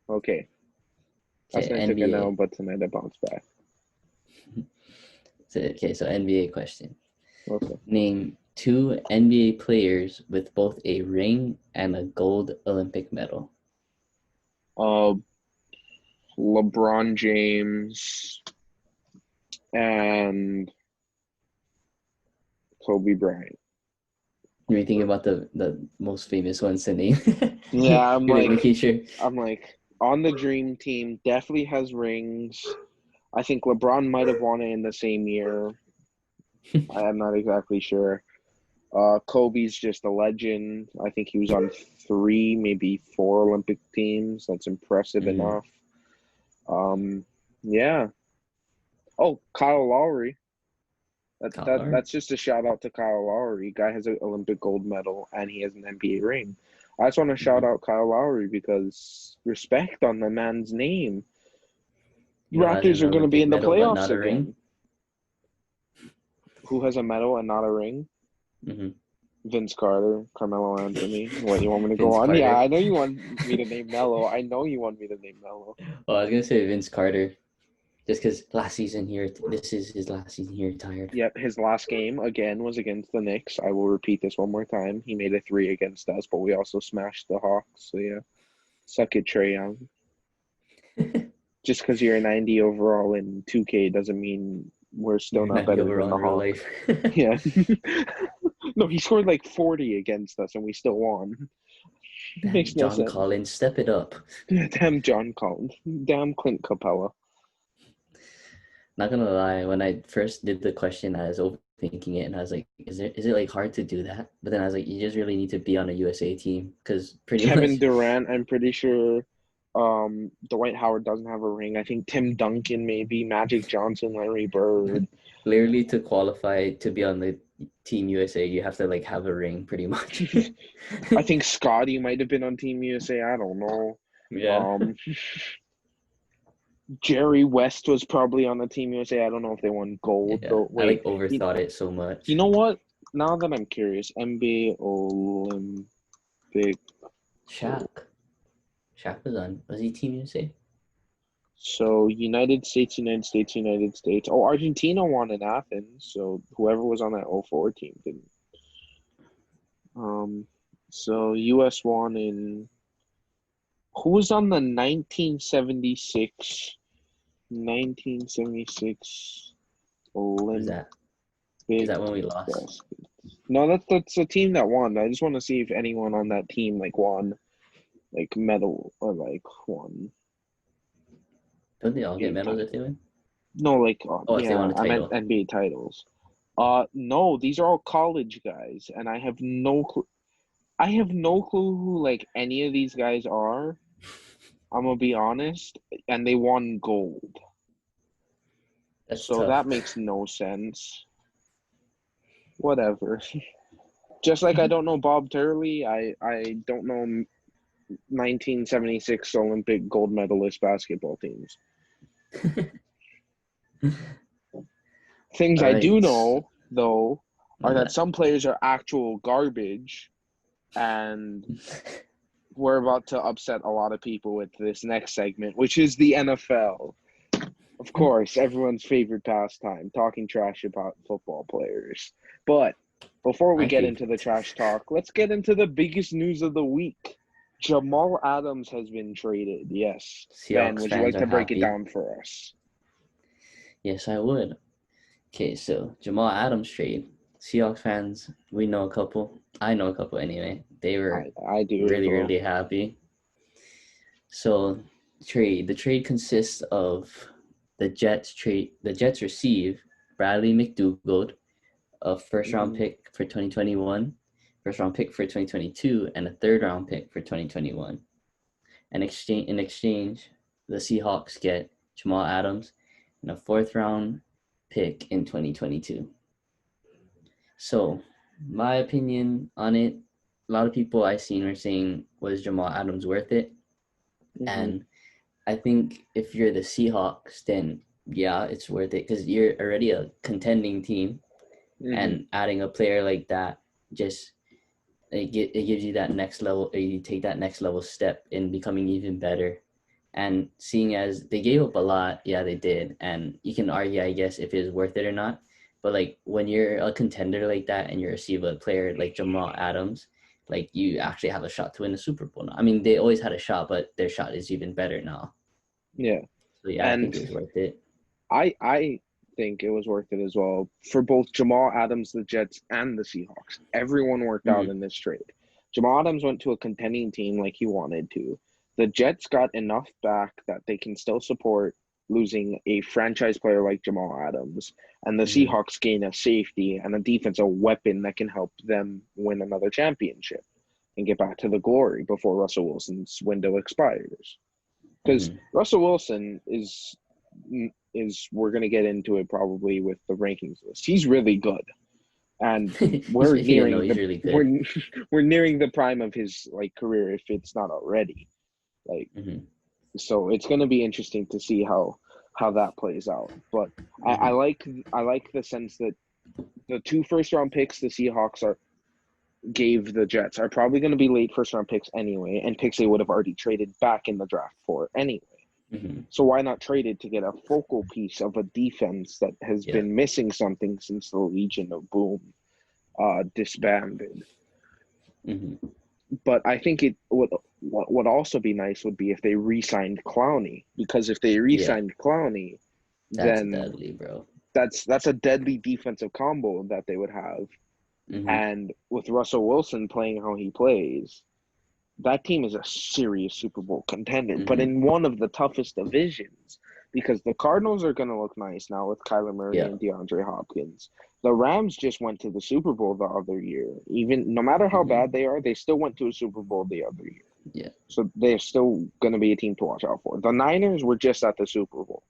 Okay. Okay, Last night I took an L, NBA. but tonight I bounced back. So NBA question. Okay. Name 2 NBA players with both a ring and a gold Olympic medal. LeBron James and Kobe Bryant. When you think about the most famous ones to name, Yeah, you're making sure. I'm like on the dream team, definitely has rings. I think LeBron might have won it in the same year. I'm not exactly sure. Kobe's just a legend. I think he was on 3, maybe 4 Olympic teams. That's impressive enough. Yeah. Oh, Kyle Lowry. That's just a shout out to Kyle Lowry. Guy has an Olympic gold medal and he has an NBA ring. I just want to shout out Kyle Lowry because respect on the man's name. You know, has Raptors an are going to be Olympic in the medal but playoffs not a again. ring. Who has a medal and not a ring? Mm-hmm. Vince Carter, Carmelo Anthony. What, you want me to go Vince on? Carter. Yeah, I know you want me to name Melo. I know you want me to name Melo. Oh, I was gonna say Vince Carter, just because this is his last season he retired. Yep, his last game again was against the Knicks. I will repeat this one more time. He made a 3 against us, but we also smashed the Hawks. So yeah, suck it, Trae Young. Just because you're a 90 overall in 2K doesn't mean we're still not better than the real Hawks. life. Yeah. No, he scored like 40 against us and we still won. Damn, Makes no John sense. Collins, step it up. Damn John Collins. Damn Clint Capella. Not gonna lie, when I first did the question, I was overthinking it, and I was like, "Is it like hard to do that?" But then I was like, "You just really need to be on a USA team because pretty Kevin much Durant, I'm pretty sure. Dwight Howard doesn't have a ring. I think Tim Duncan, maybe Magic Johnson, Larry Bird. literally to qualify to be on the Team USA, you have to like have a ring, pretty much." I think Scotty might have been on Team USA. I don't know. Yeah. Jerry West was probably on the Team USA. I don't know if they won gold Yeah, though. I like Wait, overthought it so much. you know what? Now that I'm curious, NBA Olympic. Shaq. Shaq was he Team USA? So United States, United States, United States. Oh, Argentina won in Athens. So whoever was on that 04 team didn't. So US won in. Who was on the 1976 Who's Olympic? that? Is Big that when we lost? basket. No, that's a team that won. I just want to see if anyone on that team like won like medal or like won Don't they all get NBA medals if they title. win? No, like Oh, if they yeah, won a I meant title. NBA titles. No, these are all college guys, and I have no clue. I have no clue who like any of these guys are. I'm gonna be honest, and they won gold, That's so tough. that makes no sense. Whatever. Just like I don't know Bob Turley, I don't know 1976 Olympic gold medalist basketball teams. Things All I right. do know, though, are What's that that? some players are actual garbage, and we're about to upset a lot of people with this next segment, which is the NFL. Of course, everyone's favorite pastime, talking trash about football players. But before we My get into the favorite. trash talk, let's get into the biggest news of the week. Jamal Adams has been traded. Yes. Ben, Seahawks would you fans like are to break it happy. down for us? Yes, I would. Okay, so Jamal Adams trade. Seahawks fans, we know a couple. I know a couple anyway. They were I do as really, well. really happy. So trade. The trade consists of the Jets trade. The Jets receive Bradley McDougald, a first round Mm-hmm. pick for 2021, first round pick for 2022, and a third round pick for 2021. In exchange, the Seahawks get Jamal Adams and a fourth round pick in 2022. So, my opinion on it, a lot of people I seen were saying, was Jamal Adams worth it? Mm-hmm. And I think if you're the Seahawks, then yeah, it's worth it because you're already a contending team, Mm-hmm. and adding a player like that just it gives you that next level. You take that next level step in becoming even better. And seeing as they gave up a lot, yeah, they did, and you can argue, I guess, if it's worth it or not. But like when you're a contender like that and you receive a player like Jamal Adams, like you actually have a shot to win the Super Bowl now. I mean, they always had a shot, but their shot is even better now. Yeah. So yeah, I think And it was worth it. I think it was worth it as well for both Jamal Adams, the Jets, and the Seahawks. Everyone worked out Mm-hmm. in this trade. Jamal Adams went to a contending team like he wanted to. The Jets got enough back that they can still support losing a franchise player like Jamal Adams. And the Mm-hmm. Seahawks gain a safety and a defensive weapon that can help them win another championship and get back to the glory before Russell Wilson's window expires. Because Mm-hmm. Russell Wilson is we're gonna get into it probably with the rankings list. He's really good, and He's, if you didn't know, he's really good. we're nearing the prime of his like career if it's not already. Like Mm-hmm. so, it's gonna be interesting to see how that plays out. But I, I Mm-hmm. like I like the sense that the two first round picks the Seahawks are gave the Jets are probably going to be late first round picks anyway, and picks they would have already traded back in the draft for anyway. Mm-hmm. So why not trade it to get a focal piece of a defense that has Yeah. been missing something since the Legion of Boom disbanded? Mm-hmm. But I think it would also be nice would be if they re-signed Clowney, because if they Yeah. re-signed Clowney, That's then deadly, bro. that's a deadly defensive combo that they would have. Mm-hmm. And with Russell Wilson playing how he plays, that team is a serious Super Bowl contender, but Mm-hmm. in one of the toughest divisions because the Cardinals are going to look nice now with Kyler Murray Yeah. and DeAndre Hopkins. The Rams just went to the Super Bowl the other year. Even no matter how Mm-hmm. bad they are, they still went to a Super Bowl the other year. Yeah. So they're still going to be a team to watch out for. The Niners were just at the Super Bowl.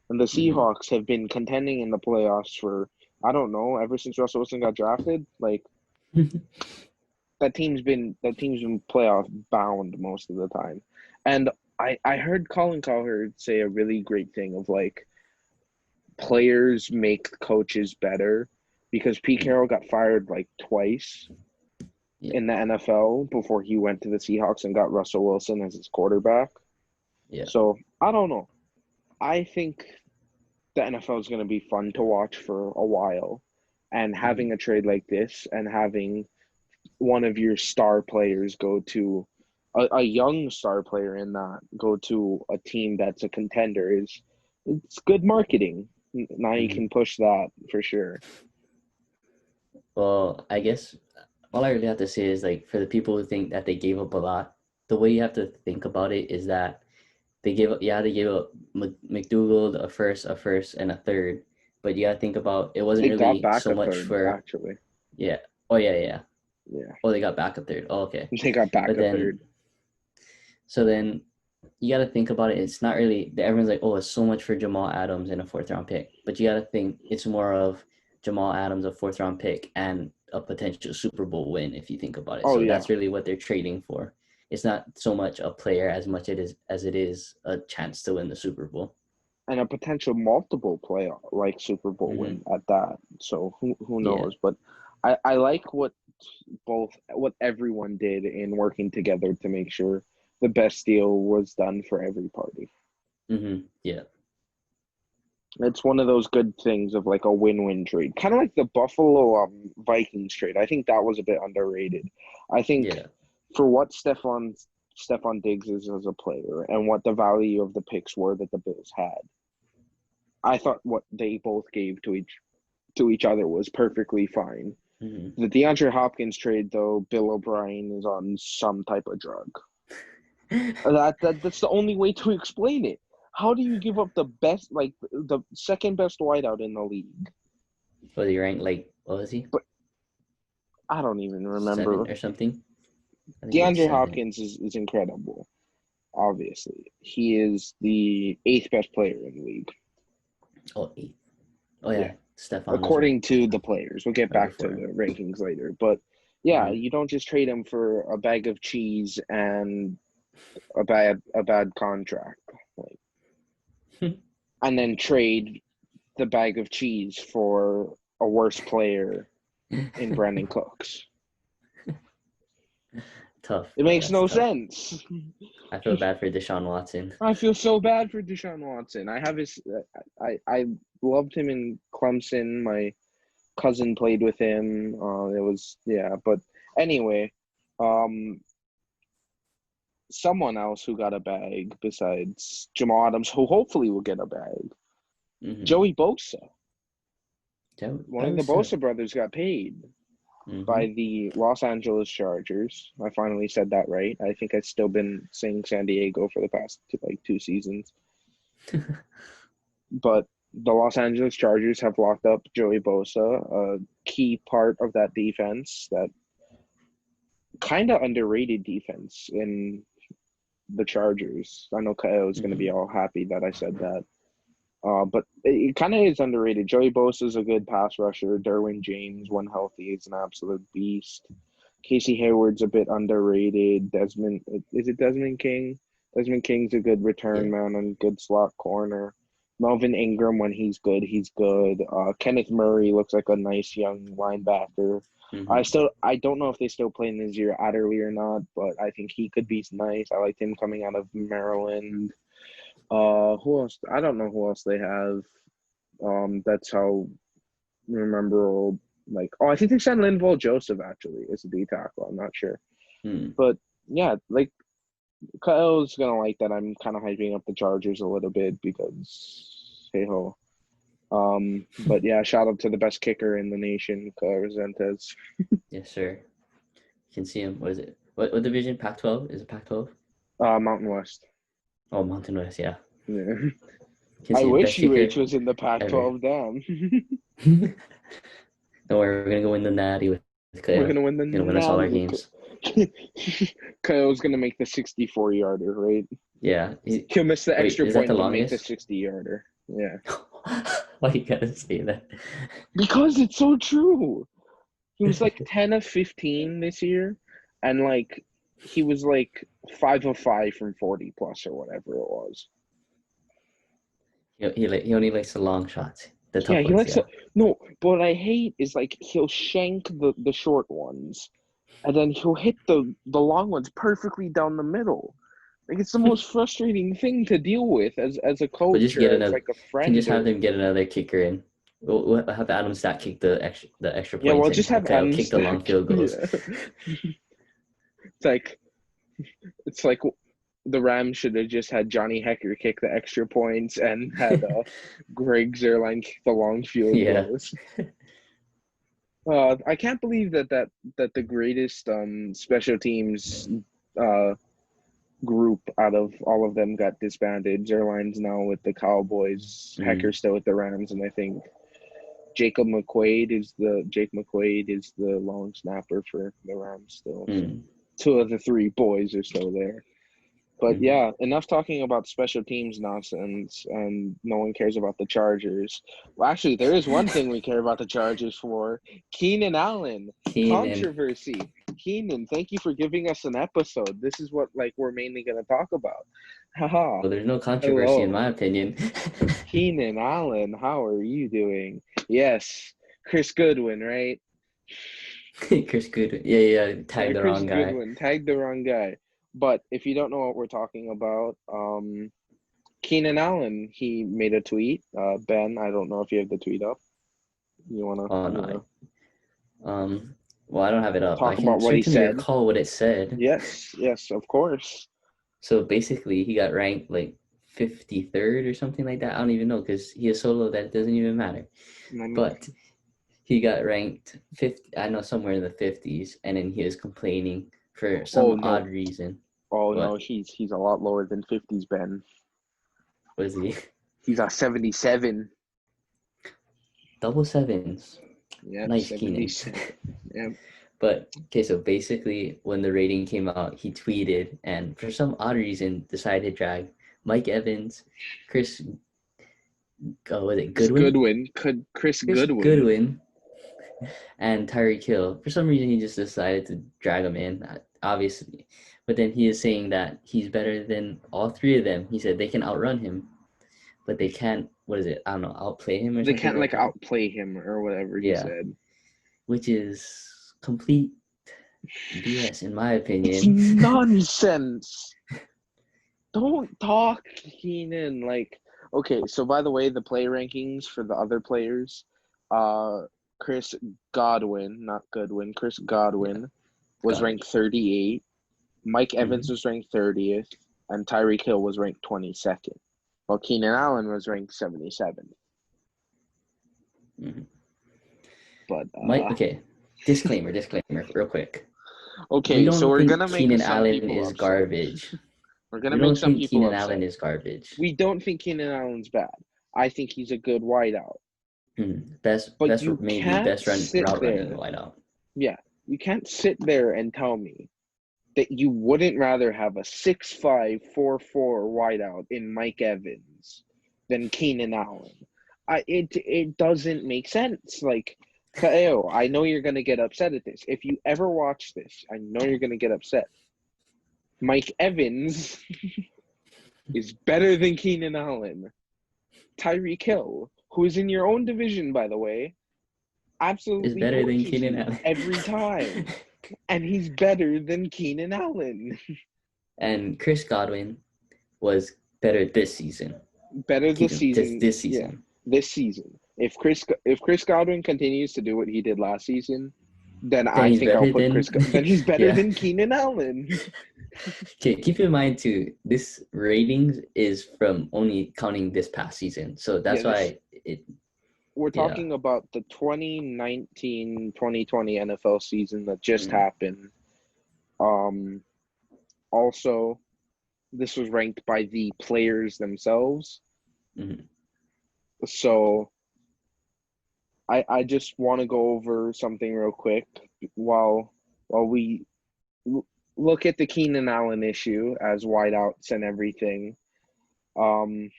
And the Mm-hmm. Seahawks have been contending in the playoffs for, I don't know, ever since Russell Wilson got drafted. Like, that team's been playoff bound most of the time. And I heard Colin Cowherd say a really great thing of like players make coaches better because Pete Mm-hmm. Carroll got fired like twice Yeah. in the NFL before he went to the Seahawks and got Russell Wilson as his quarterback. Yeah. So I don't know. I think the NFL is going to be fun to watch for a while. And Mm-hmm. having a trade like this and having one of your star players go to a young star player in that go to a team that's a contender is it's good marketing. Now you Mm-hmm. can push that for sure. Well, I guess all I really have to say is like for the people who think that they gave up a lot, the way you have to think about it is that they gave up McDougal a first, and a third, but you gotta think about it wasn't They got really back so a much third, for actually. yeah. Oh yeah, yeah. Yeah, Oh, they got back a third. Oh, okay. they got back But a third. then you got to think about it. It's not really, everyone's like, oh, it's so much for Jamal Adams and a fourth round pick. But you got to think it's more of Jamal Adams, a fourth round pick, and a potential Super Bowl win if you think about it. Oh So yeah, that's really what they're trading for. It's not so much a player as it is a chance to win the Super Bowl. and a potential multiple playoff like Super Bowl Mm-hmm. win at that. So who Yeah. knows? But I like what everyone did in working together to make sure the best deal was done for every party. Mm-hmm. Yeah. It's one of those good things of like a win-win trade, kind of like the Buffalo Vikings trade. I think that was a bit underrated. I think Yeah. for what Stefan Diggs is as a player and what the value of the picks were that the Bills had, I thought what they both gave to each other was perfectly fine. Mm-hmm. The DeAndre Hopkins trade, though, Bill O'Brien is on some type of drug. That's the only way to explain it. How do you give up the best, like the second best wideout in the league? Was he ranked like, what was he? But I don't even Seven remember. or something? I think he was DeAndre seven. Hopkins is incredible. Obviously, he is the eighth best player in the league. Oh, eight. Oh, Yeah, yeah. Stefan was according to the players. We'll get right back to before him. the rankings later, but yeah, Mm-hmm. you don't just trade him for a bag of cheese and a bad contract, like, and then trade the bag of cheese for a worse player in Brandon Cooks. Tough. It makes That's no tough. sense. I feel bad for Deshaun Watson. I feel so bad for Deshaun Watson. I loved him in Clemson. My cousin played with him. It was yeah, but anyway, um, someone else who got a bag besides Jamal Adams, who hopefully will get a bag. Mm-hmm. Joey Bosa, one That of the was so. Bosa brothers, got paid Mm-hmm. by the Los Angeles Chargers. I finally said that right. I think I've still been saying San Diego for the past like 2 seasons. But the Los Angeles Chargers have locked up Joey Bosa, a key part of that defense, that kind of underrated defense in the Chargers. I know Kyle is going to be Mm-hmm. all happy that I said that. But it kind of is underrated. Joey Bosa is a good pass rusher. Derwin James, when healthy, is an absolute beast. Casey Hayward's a bit underrated. Is it Desmond King? Desmond King's a good return Yeah. man and good slot corner. Melvin Ingram, when he's good, he's good. Kenneth Murray looks like a nice young linebacker. Mm-hmm. I don't know if they still play Nazir Adderley or not, but I think he could be nice. I liked him coming out of Maryland. Who else? I don't know who else they have. That's how remember like I think they signed Linval Joseph actually as a D tackle. I'm not sure, Mm. but yeah, like Kyle's gonna like that. I'm kind of hyping up the Chargers a little bit because hey ho. But yeah, shout out to the best kicker in the nation, Kyle Resentes. Yes, sir. You can see him. What is it? What division? Pac-12? Is it Pac-12? Mountain West. Oh, Mountain West. Yeah. Yeah. You can I see him. wish Best kicker UH was in the ever. Pac-12. Damn, Don't worry, we're gonna go win the Natty with we're Kale. gonna win the Gonna win us all our Natty. games. Kyle's gonna make the 64-yarder, right? Yeah. He'll miss the Wait, extra is that the point but make the longest? 60-yarder. Yeah. Why you gotta say that? Because it's so true. He was like 10 of 15 this year, and like he was like 5 of 5 from 40 plus or whatever it was. He only likes the long shots, the Yeah, tough he ones. likes Yeah. to. No, but what I hate is like he'll shank the short ones, and then he'll hit the long ones perfectly down the middle. Like it's the most frustrating thing to deal with as a We'll coach just get or as another. like a Can friend just have or them get another kicker in. We'll have Adam Stat kick the extra yeah. points Well, in. just have Okay, I'll Adam kick the long Stack. field goals. Yeah, it's like it's like the Rams should have just had Johnny Hecker kick the extra points and had Greg Zerline kick the long field Yeah. goals. I can't believe that the greatest special teams uh group out of all of them got disbanded. Zerline's now with the Cowboys, Mm, Hecker's still with the Rams, and I think Jake McQuaid is the long snapper for the Rams still. So mm, two of the three boys are still there. But mm. yeah, enough talking about special teams nonsense, and no one cares about the Chargers. Well, actually, there is one thing we care about the Chargers for: Keenan Allen Keenan. controversy. Keenan, thank you for giving us an episode. This is what we're mainly going to talk about. Haha. Well, there's no controversy in Hello, my opinion. Keenan Allen. How are you doing? Yes, Chris Goodwin, right? Chris Good. Yeah, yeah, Yeah, tagged the Chris wrong guy. Goodwin. Tagged the wrong guy. But if you don't know what we're talking about, Keenan Allen, he made a tweet. Ben, I don't know if you have the tweet up. You wanna Oh you no. wanna Well, I don't have it up. I talk can about what he certainly said? recall what it said. Yes, yes, of course. So basically, he got ranked like 53rd or something like that. I don't even know because he is so low that it doesn't even matter. I mean, But he got ranked 50, I know somewhere in the 50s, and then he was complaining for oh some no, odd reason. oh no, What he's a lot lower than 50s, Ben. was he? He's a 77. Double sevens. Yep, Nice, Keenan. 77. Yep. But okay, so basically, when the rating came out, he tweeted and for some odd reason decided to drag Mike Evans, Chris, was it Chris Goodwin? Goodwin. Could Chris Chris Goodwin? Goodwin and Tyreek Hill. For some reason, he just decided to drag him in, obviously. But then he is saying that he's better than all three of them. He said they can outrun him, but they can't, what is it? I don't know, outplay him or They something can't like that. outplay him or whatever he Yeah, said. which is complete BS in my It's opinion. nonsense. Don't talk, Keenan. Okay, so by the way, the play rankings for the other players, uh, Chris Godwin, not Goodwin, Chris Yeah, Godwin was got it. ranked 38. Mike Evans Mm-hmm. was ranked 30th, and Tyreek Hill was ranked 22nd, while Keenan Allen was ranked 77th. Mm-hmm. But Okay, disclaimer, real quick. We okay, so don't we're think gonna make Keenan some Allen people is upset. garbage. We're gonna We make don't some think people Keenan upset. Allen is garbage. We don't think Keenan Allen's bad. I think he's a good wideout. Best, But best, you maybe can't best sit route running there. wideout. Yeah, you can't sit there and tell me that you wouldn't rather have a 6'5", 4'4" wideout in Mike Evans than Keenan Allen. It doesn't make sense. Kaeo, I know you're gonna get upset at this. If you ever watch this, I know you're gonna get upset. Mike Evans is better than Keenan Allen. Tyreek Hill, who is in your own division, by the way, Is absolutely better than torches Keenan you Allen. every time. And he's better than Keenan Allen. And Chris Godwin was better this season. Better Keep this him just season. this Yeah, season. this season. If Chris Godwin continues to do what he did last season, then Then I he's think I'll better put than then he's better yeah. than Keenan Allen. Okay, keep in mind too, this ratings is from only counting this past season. So Yeah, that's why it we're yeah. talking about the 2019-2020 NFL season that just Mm, happened. Also, this was ranked by the players themselves. mm, So I just want to go over something real quick while we look at the Keenan Allen issue as wideouts and everything. Um,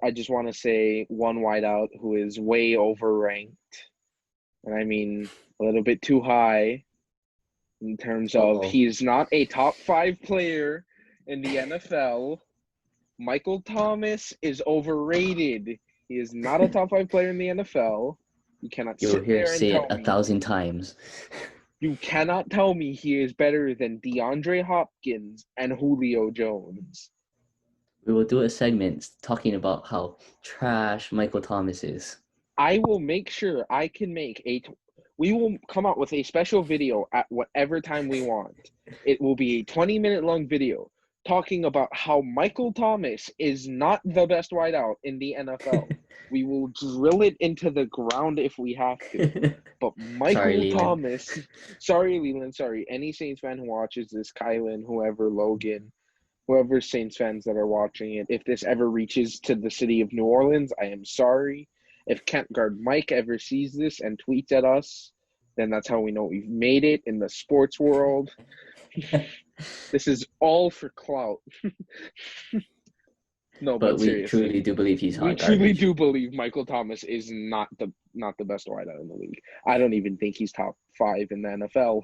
I just want to say one wideout who is way overranked, and I mean a little bit too high in terms of Uh-oh. he's not a top 5 player in the NFL. Michael Thomas is overrated. He is not a top 5 player in the NFL. You cannot You'll sit hear there and say it tell a me. thousand times. You cannot tell me he is better than DeAndre Hopkins and Julio Jones. We will do a segment talking about how trash Michael Thomas is. I will make sure I can we will come out with a special video at whatever time we want. It will be a 20-minute long video talking about how Michael Thomas is not the best wideout in the NFL. We will drill it into the ground if we have to. But Sorry, Michael Leland. Thomas, sorry, Leland, sorry. Any Saints fan who watches this, Kylan, whoever, Logan, whoever Saints fans that are watching it, if this ever reaches to the city of New Orleans, I am sorry. If Kent Guard Mike ever sees this and tweets at us, then that's how we know we've made it in the sports world. This is all for clout. No, But but we seriously, truly do believe he's we hot truly garbage. do believe Michael Thomas is not the best wideout in the league. I don't even think he's top 5 in the NFL.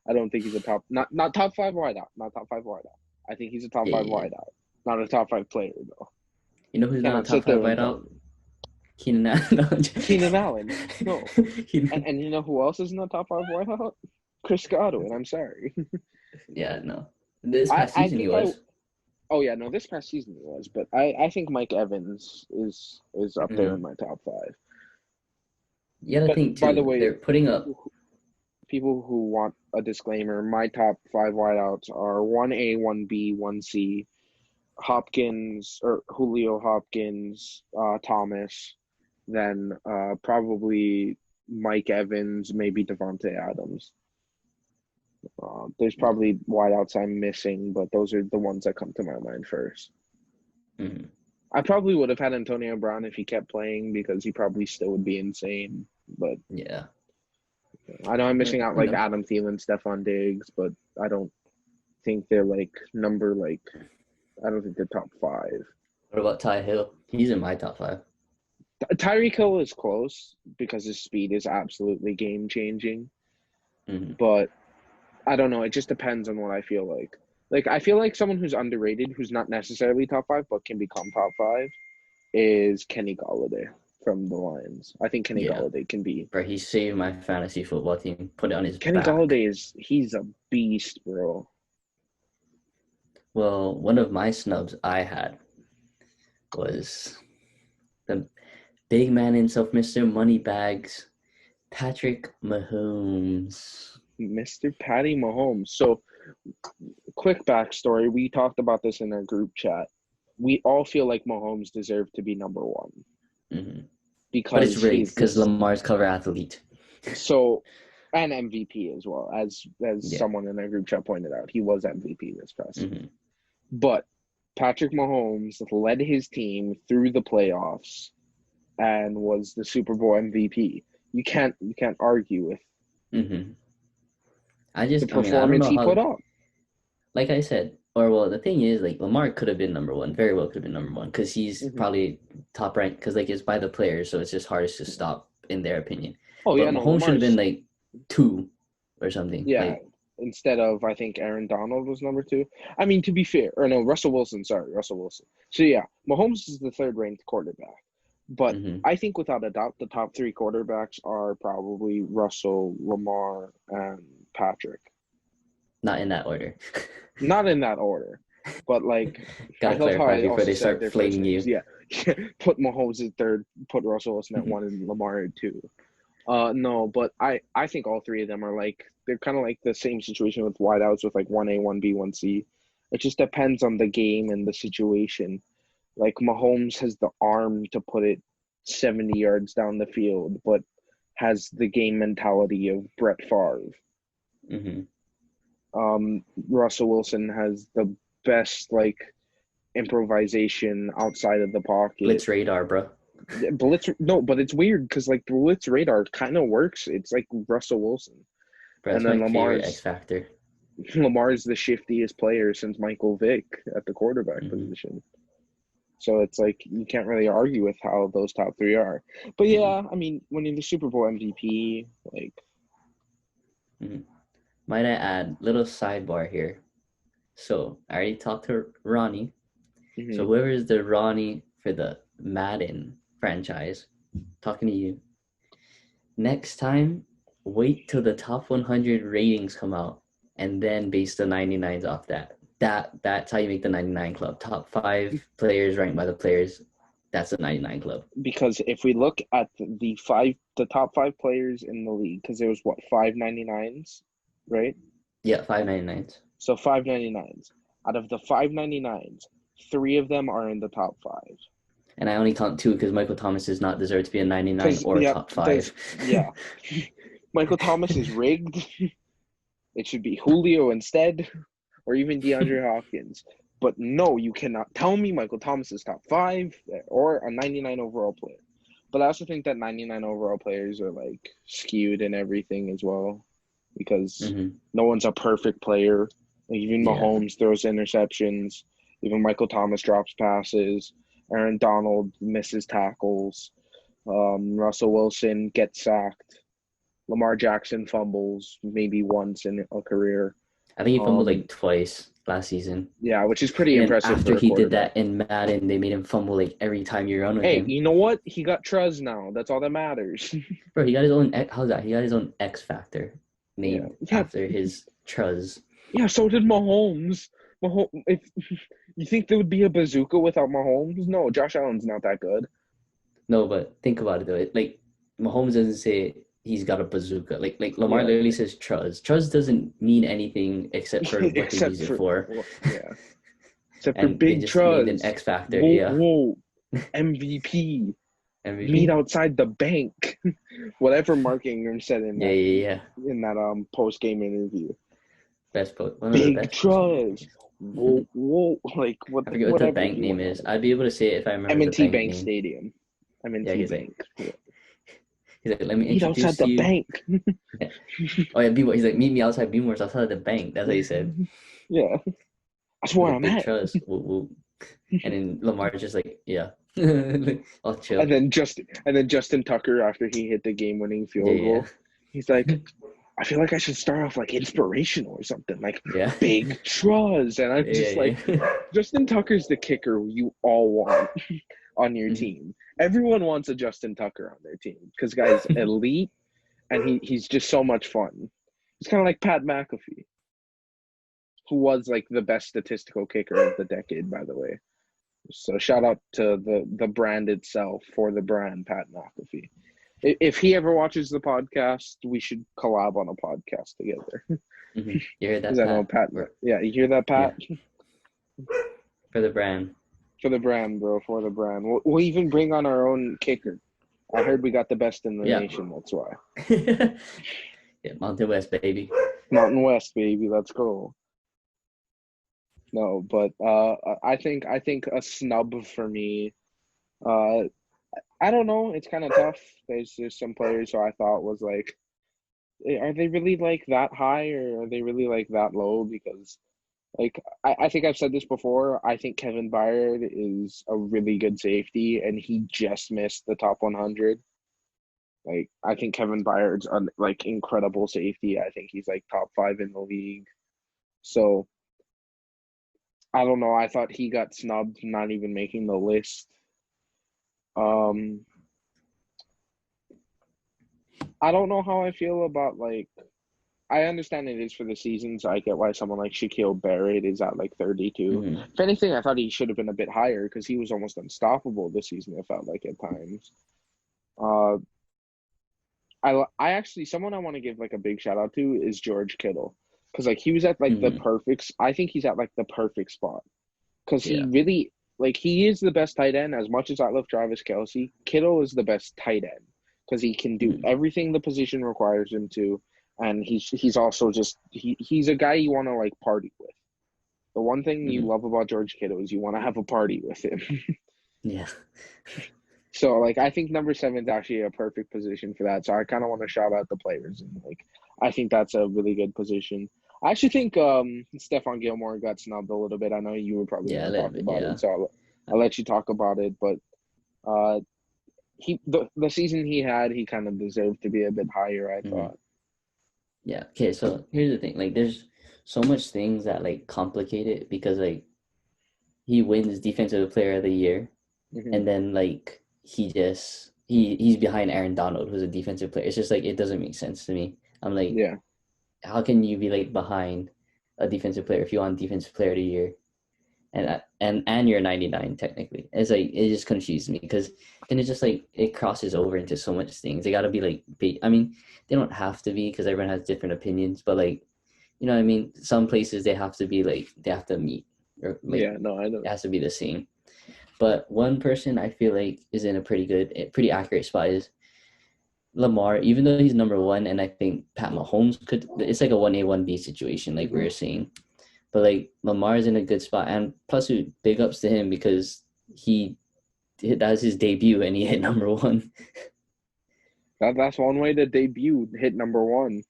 I don't think he's a top not top 5 wideout, not top 5 wideout. I think he's a top Yeah, 5 yeah, yeah. wideout, not a top 5 player though. You know who's not a Cannot top sit five there and tell wideout? me. Keenan Allen. No, I'm Keenan joking. Allen, no. Keenan- And you know who else is in the top 5 wideout? Chris Godwin. I'm sorry. Yeah, no. This I past I season he think I was. Oh yeah, no, this past season he was, but I think Mike Evans is up there in Mhm. my top 5. You gotta But think by the too. way, They're putting up. people who want a disclaimer, my top 5 wideouts are 1A, 1B, 1C, Hopkins or Julio Hopkins, Thomas, then probably Mike Evans, maybe Devontae Adams. There's Yeah. probably wideouts I'm missing, but those are the ones that come to my mind first. Mhm. I probably would have had Antonio Brown if he kept playing because he probably still would be insane. But Yeah. I know I'm missing out You like know. Adam Thielen, Stephon Diggs, but I don't think they're I don't think they're top 5. What about Ty Hill? He's in my top five. Tyreek Hill is close because his speed is absolutely game changing. Mhm. But I don't know. It just depends on what I feel like. Like I feel like someone who's underrated, who's not necessarily top 5, but can become top 5, is Kenny Golladay from the Lions. I think Kenny Yeah. Golladay can be. Bro, he saved my fantasy football team. Put it on his Kenny back. Golladay he's a beast, bro. Well, one of my snubs I had was the big man himself, Mr. Moneybags, Patrick Mahomes. Mr. Patty Mahomes. So, quick backstory. We talked about this in our group chat. We all feel like Mahomes deserved to be number 1 Hmm. But it's because rigged he's because this. Lamar's cover athlete. So, and MVP as well, as Yeah. someone in our group chat pointed out, he was MVP this past season. Hmm. But Patrick Mahomes led his team through the playoffs and was the Super Bowl MVP. You can't argue with Hmm. the I mean, I don't performance know he put how, up. like I said, or well, the thing is, like, Lamar could have been number one, very well could have been number one, because he's Hmm. probably top ranked, because, like, it's by the players, so it's just hardest to stop, in their opinion. Oh But yeah, no, Mahomes should have been, Lamar's like, 2 or something. yeah. Like, Instead of I think Aaron Donald was number 2. I mean, to be fair, or no, Russell Wilson. Sorry, Russell Wilson. So yeah, Mahomes is the 3rd ranked quarterback. But hmm, I think without a doubt, the top 3 quarterbacks are probably Russell, Lamar, and Patrick. not in that order. Not in that order, but like I Gotta love how clarify I before also they said start their first flaming names. you. Yeah, put Mahomes at 3rd, put Russell Wilson at 1, and Lamar at 2. No, but I think all 3 of them are like they're kind of like the same situation with wideouts with like 1A, 1B, 1C. It just depends on the game and the situation. Like Mahomes has the arm to put it 70 yards down the field, but has the game mentality of Brett Favre. Hmm. Russell Wilson has the best like improvisation outside of the pocket. Blitz radar, bro. Blitz, no, but it's weird because like blitz radar kind of works. It's like Russell Wilson, Bro, and that's then my favorite X Factor. Lamar's the shiftiest player since Michael Vick at the quarterback Hmm. position. So it's like you can't really argue with how those top 3 are. But Hmm. yeah, I mean, when you're the Super Bowl MVP, like Hmm. Might I add, little sidebar here. So I already talked to Ronnie. So mhm. whoever is the Ronnie for the Madden franchise, talking to you. Next time, wait till the top 100 ratings come out, and then base the 99s off that. That's how you make the 99 club. Top 5 players ranked by the players. That's the 99 club. Because if we look at the top 5 players in the league, because there was what 599s, right? Yeah, 599s. So 599s. Out of the 599s, 3 of them are in the top 5. And I only count 2 because Michael Thomas does not deserve to be a 99 Because or a top 5. Michael Thomas is rigged. It should be Julio instead, or even DeAndre Hopkins. But no, you cannot tell me Michael Thomas is top 5 or a 99 overall player. But I also think that 99 overall players are like skewed in everything as well, because no one's a perfect player. Like, even Mahomes throws interceptions. Even Michael Thomas drops passes. Aaron Donald misses tackles. Russell Wilson gets sacked. Lamar Jackson fumbles maybe once in a career. I think he fumbled like twice last season. Yeah, which is pretty And impressive after for a he did quarterback. that in Madden, they made him fumble like every time you run with Hey, him. you know what? He got Truz now. That's all that matters. Bro, he got his own. How's that? He got his own X Factor named Yeah. after his Truz. Yeah, so did Mahomes. If you think there would be a bazooka without Mahomes? No, Josh Allen's not that good. No, but think about it though. Like Mahomes doesn't say he's got a bazooka. Like Lamar literally says Truz. Truz doesn't mean anything except for what they use it for. Except for And they Big just named an Truz. X Factor. Whoa. MVP. Meet outside the bank. Whatever Mark Ingram said in that in that post game interview. Best post. Big Truz. Whoa. Like I forget what the bank name is. I'd be able to say it if I remember the bank name. Stadium. M&T Bank. He's like, let me meet introduce outside you. The bank. Oh yeah, he's like, meet me outside Beamer's outside the bank. That's what he said. Yeah. That's where I'm at. Trust. And then Lamar's just like, yeah. I'll chill. And then Justin Tucker, after he hit the game-winning field goal, he's like, I feel like I should start off like inspirational or something, like Big Truz. And I'm just like, Justin Tucker's the kicker you all want on your team. Everyone wants a Justin Tucker on their team because guy's elite and he's just so much fun. He's kind of like Pat McAfee, who was like the best statistical kicker of the decade, by the way. So shout out to the brand itself, for the brand, Pat McAfee. If he ever watches the podcast, we should collab on a podcast together. You hear that, Pat? I know Pat. Yeah, you hear that, Pat? Yeah. For the brand. For the brand, bro. For the brand. We'll even bring on our own kicker. I heard we got the best in the nation. That's why. Mountain West, baby. Mountain West, baby. Let's go. No, but I think a snub for me. I don't know. It's kind of tough. There's some players who I thought was like, are they really like that high or are they really like that low? Because like I think I've said this before. I think Kevin Byard is a really good safety, and he just missed the top 100. Like I think Kevin Byard's like incredible safety. I think he's like top 5 in the league. So I don't know. I thought he got snubbed, not even making the list. I don't know how I feel about like. I understand it is for the season, so I get why someone like Shaquille Barrett is at like 32. If anything, I thought he should have been a bit higher because he was almost unstoppable this season. It felt like at times. I actually, someone I want to give like a big shout out to is George Kittle, because like he was at like the perfect. I think he's at like the perfect spot because he really like he is the best tight end. As much as I love Travis Kelce, Kittle is the best tight end because he can do everything the position requires him to. And he's also just he's a guy you want to like party with. The one thing you love about George Kittle is you want to have a party with him. Yeah. So like I think number 7 is actually a perfect position for that. So I kind of want to shout out the players, and like I think that's a really good position. I actually think Stephon Gilmore got snubbed a little bit. I know you were probably going to talk about it, so I'll let you talk about it. But the season he had, he kind of deserved to be a bit higher, I thought. Yeah. Okay. So here's the thing. Like, there's so much things that like complicate it because like he wins Defensive Player of the Year, and then like he's behind Aaron Donald, who's a defensive player. It's just like it doesn't make sense to me. I'm like, how can you be like behind a defensive player if you want Defensive Player of the Year, and you're 99 technically? It's like it just confuses me because then it's just like it crosses over into so much things. They got to be like, I mean, they don't have to be because everyone has different opinions, but like, you know what I mean? Some places they have to be like they have to meet. or like Yeah, no, I know. it has to be the same. But one person I feel like is in a pretty accurate spot is Lamar, even though he's number one, and I think Pat Mahomes could. It's like a 1A 1B situation, like we were saying. But like Lamar's in a good spot, and plus, big ups to him because that was his debut, and he hit number one. That's one way to debut, hit number one.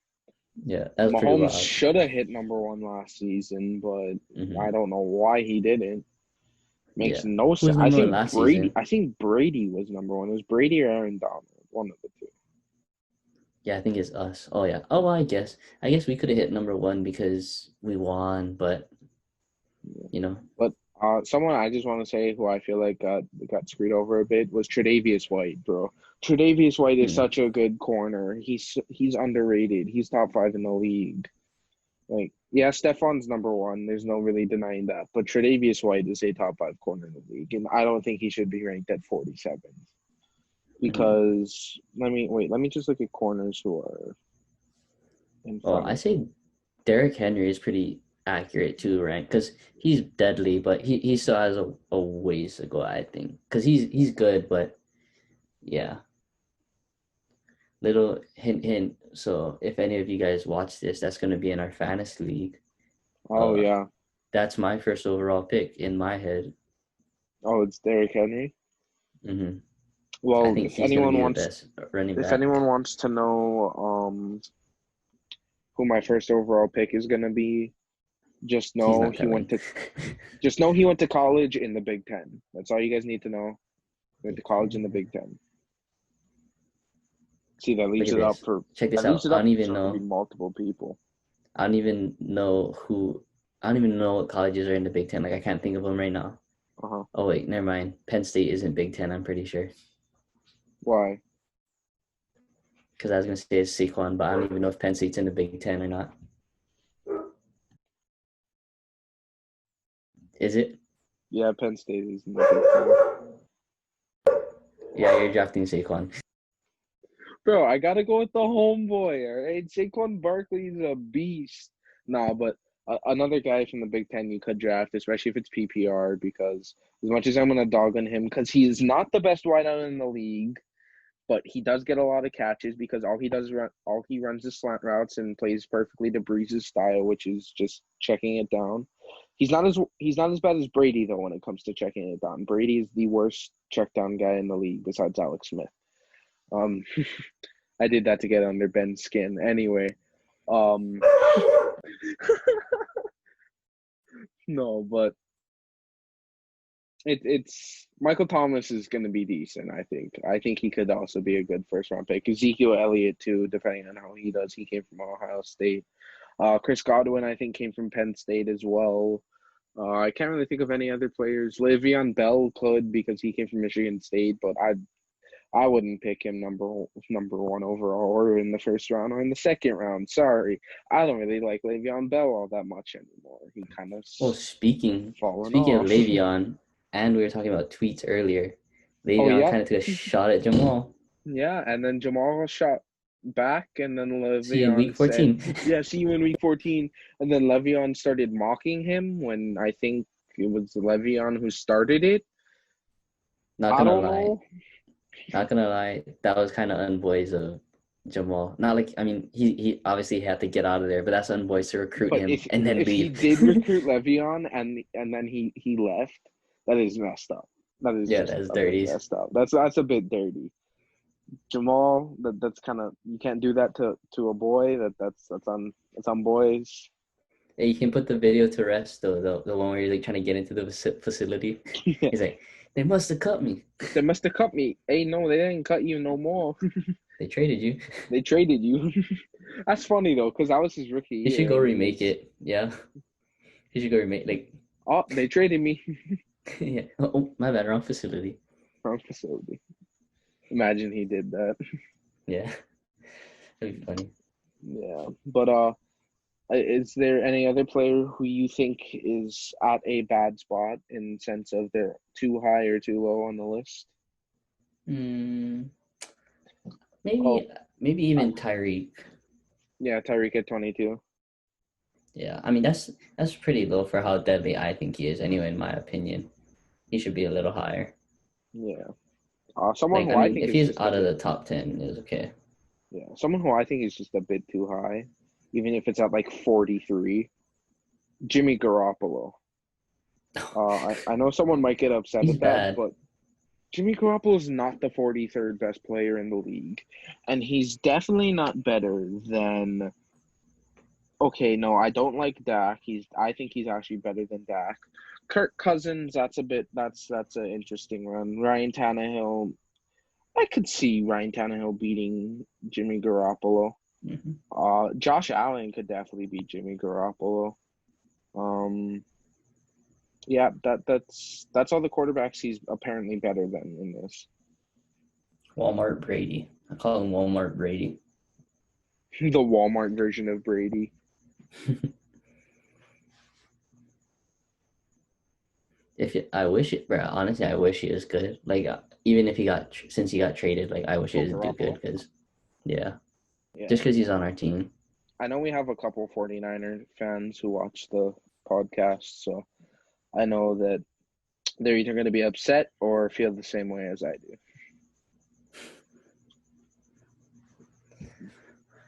Yeah, that was pretty Mahomes wild. should have hit number one last season, but I Hmm. don't know why he didn't. Makes Yeah, no who was sense. I number one think last Brady. season? I think Brady was number one. It was Brady or Aaron Donald, one of the two. Yeah, I think it's us. Oh yeah. Oh, well, I guess we could have hit number one because we won, but Yeah. you know, But someone I just want to say who I feel like got screwed over a bit was Tre'Davious White, bro. Tre'Davious White is hmm. such a good corner. He's underrated. He's top five in the league. Like, yeah, Stefan's number one. There's no really denying that. But Tre'Davious White is a top five corner in the league, and I don't think he should be ranked at 47. Hmm. Because let me just look at corners who are in Well, front I of him. say Derrick Henry is pretty accurate too, right? Because he's deadly, but he still has a ways to go, I think. Because he's good, but yeah, little hint hint. So if any of you guys watch this, that's gonna be in our fantasy league. Oh Uh, yeah. that's my first overall pick in my head. Oh, it's Derrick Henry. Hmm. I Well, think he's gonna be the best running if back. anyone wants to know who my first overall pick is gonna be, just He's know not he went telling. to just know he went to college in the Big Ten. That's all you guys need to know. He went to college in the Big Ten. See, Look at this. Check this that leaves out. it up for multiple people. I don't even know who. I don't even know what colleges are in the Big Ten. Like I can't think of them right now. Uh-huh. Oh wait, never mind. Penn State isn't Big Ten. I'm pretty sure Why? because I was gonna say it's Saquon, but I don't even know if Penn State's in the Big Ten or not. Is it? Yeah, Penn State is in the Big Ten. Yeah, you're drafting Saquon. Bro, I gotta go with the homeboy, all right? Saquon Barkley's a beast. Nah, but another guy from the Big Ten you could draft, especially if it's PPR, because as much as I'm gonna dog on him, because he is not the best wideout in the league, but he does get a lot of catches because all he runs is slant routes and plays perfectly to Breeze's style, which is just checking it down. He's not as bad as Brady though when it comes to checking it down. Brady is the worst check down guy in the league besides Alex Smith. Um, I did that to get under Ben's skin. Anyway, um, no, but it's Michael Thomas is going to be decent. I think. I think he could also be a good first round pick. Ezekiel Elliott too, depending on how he does. He came from Ohio State. Chris Godwin, I think, came from Penn State as well. I can't really think of any other players. Le'Veon Bell could because he came from Michigan State, but I wouldn't pick him number one overall or in the first round or in the second round. Sorry, I don't really like Le'Veon Bell all that much anymore. He kind of Well, fallen speaking of off. Le'Veon, and we were talking about tweets earlier. Oh Le'Veon yeah, kind of took a shot at Jamal. yeah, and then Jamal shot back, and then See you in week Le'Veon said, 14. "Yeah, see you in week 14." And then Le'Veon started mocking him when I think it was Le'Veon who started it. Not I gonna don't lie. know, Not gonna lie, that was kind of unboys of Jamal. Not like I mean, he obviously had to get out of there, but that's unboys to recruit but him and then if he leave. did recruit Le'Veon and then he left, that is messed up. That is Yeah, just that's a bit dirty. messed up. That's a bit dirty. Jamal, that's kind of you can't do that to a boy. That's on boys. Hey, you can put the video to rest though. The one where you're like trying to get into the facility. He's like, they must have cut me. They must have cut me. Hey, no, they didn't cut you no more. They traded you. They traded you. That's funny though, because that was his rookie You should year, go and he remake was. it. Yeah, you should go remake like. Oh, they traded me. Yeah. Oh, my bad. Wrong facility. Wrong facility. Imagine he did that. Yeah, that'd be funny. Yeah, but is there any other player who you think is at a bad spot in sense of they're too high or too low on the list? Hmm. Oh, Maybe even Tyreek. yeah, Tyreek at 22. Yeah, I mean that's pretty low for how deadly I think he is. Anyway, in my opinion, he should be a little higher. Yeah. Someone Like, who I I mean, think if is he's just a out of bit, the top 10, is okay. yeah, someone who I think is just a bit too high, even if it's at like 43. Jimmy Garoppolo. I know someone might get upset He's at that, bad. but Jimmy Garoppolo is not the 43rd best player in the league, and he's definitely not better than. Okay, no, I don't like Dak. I think he's actually better than Dak. Kirk Cousins, that's an interesting run. Ryan Tannehill, I could see Ryan Tannehill beating Jimmy Garoppolo. Hmm. Josh Allen could definitely beat Jimmy Garoppolo. Um, yeah, that's all the quarterbacks he's apparently better than in this. Walmart Brady. I call him Walmart Brady. The Walmart version of Brady. I wish it, bro. Honestly, I wish he was good. Like, even if since he got traded, like, I wish he Oh, would do good Garoppolo. because, yeah, Yeah. just because he's on our team. I know we have a couple 49er fans who watch the podcast, so I know that they're either going to be upset or feel the same way as I do.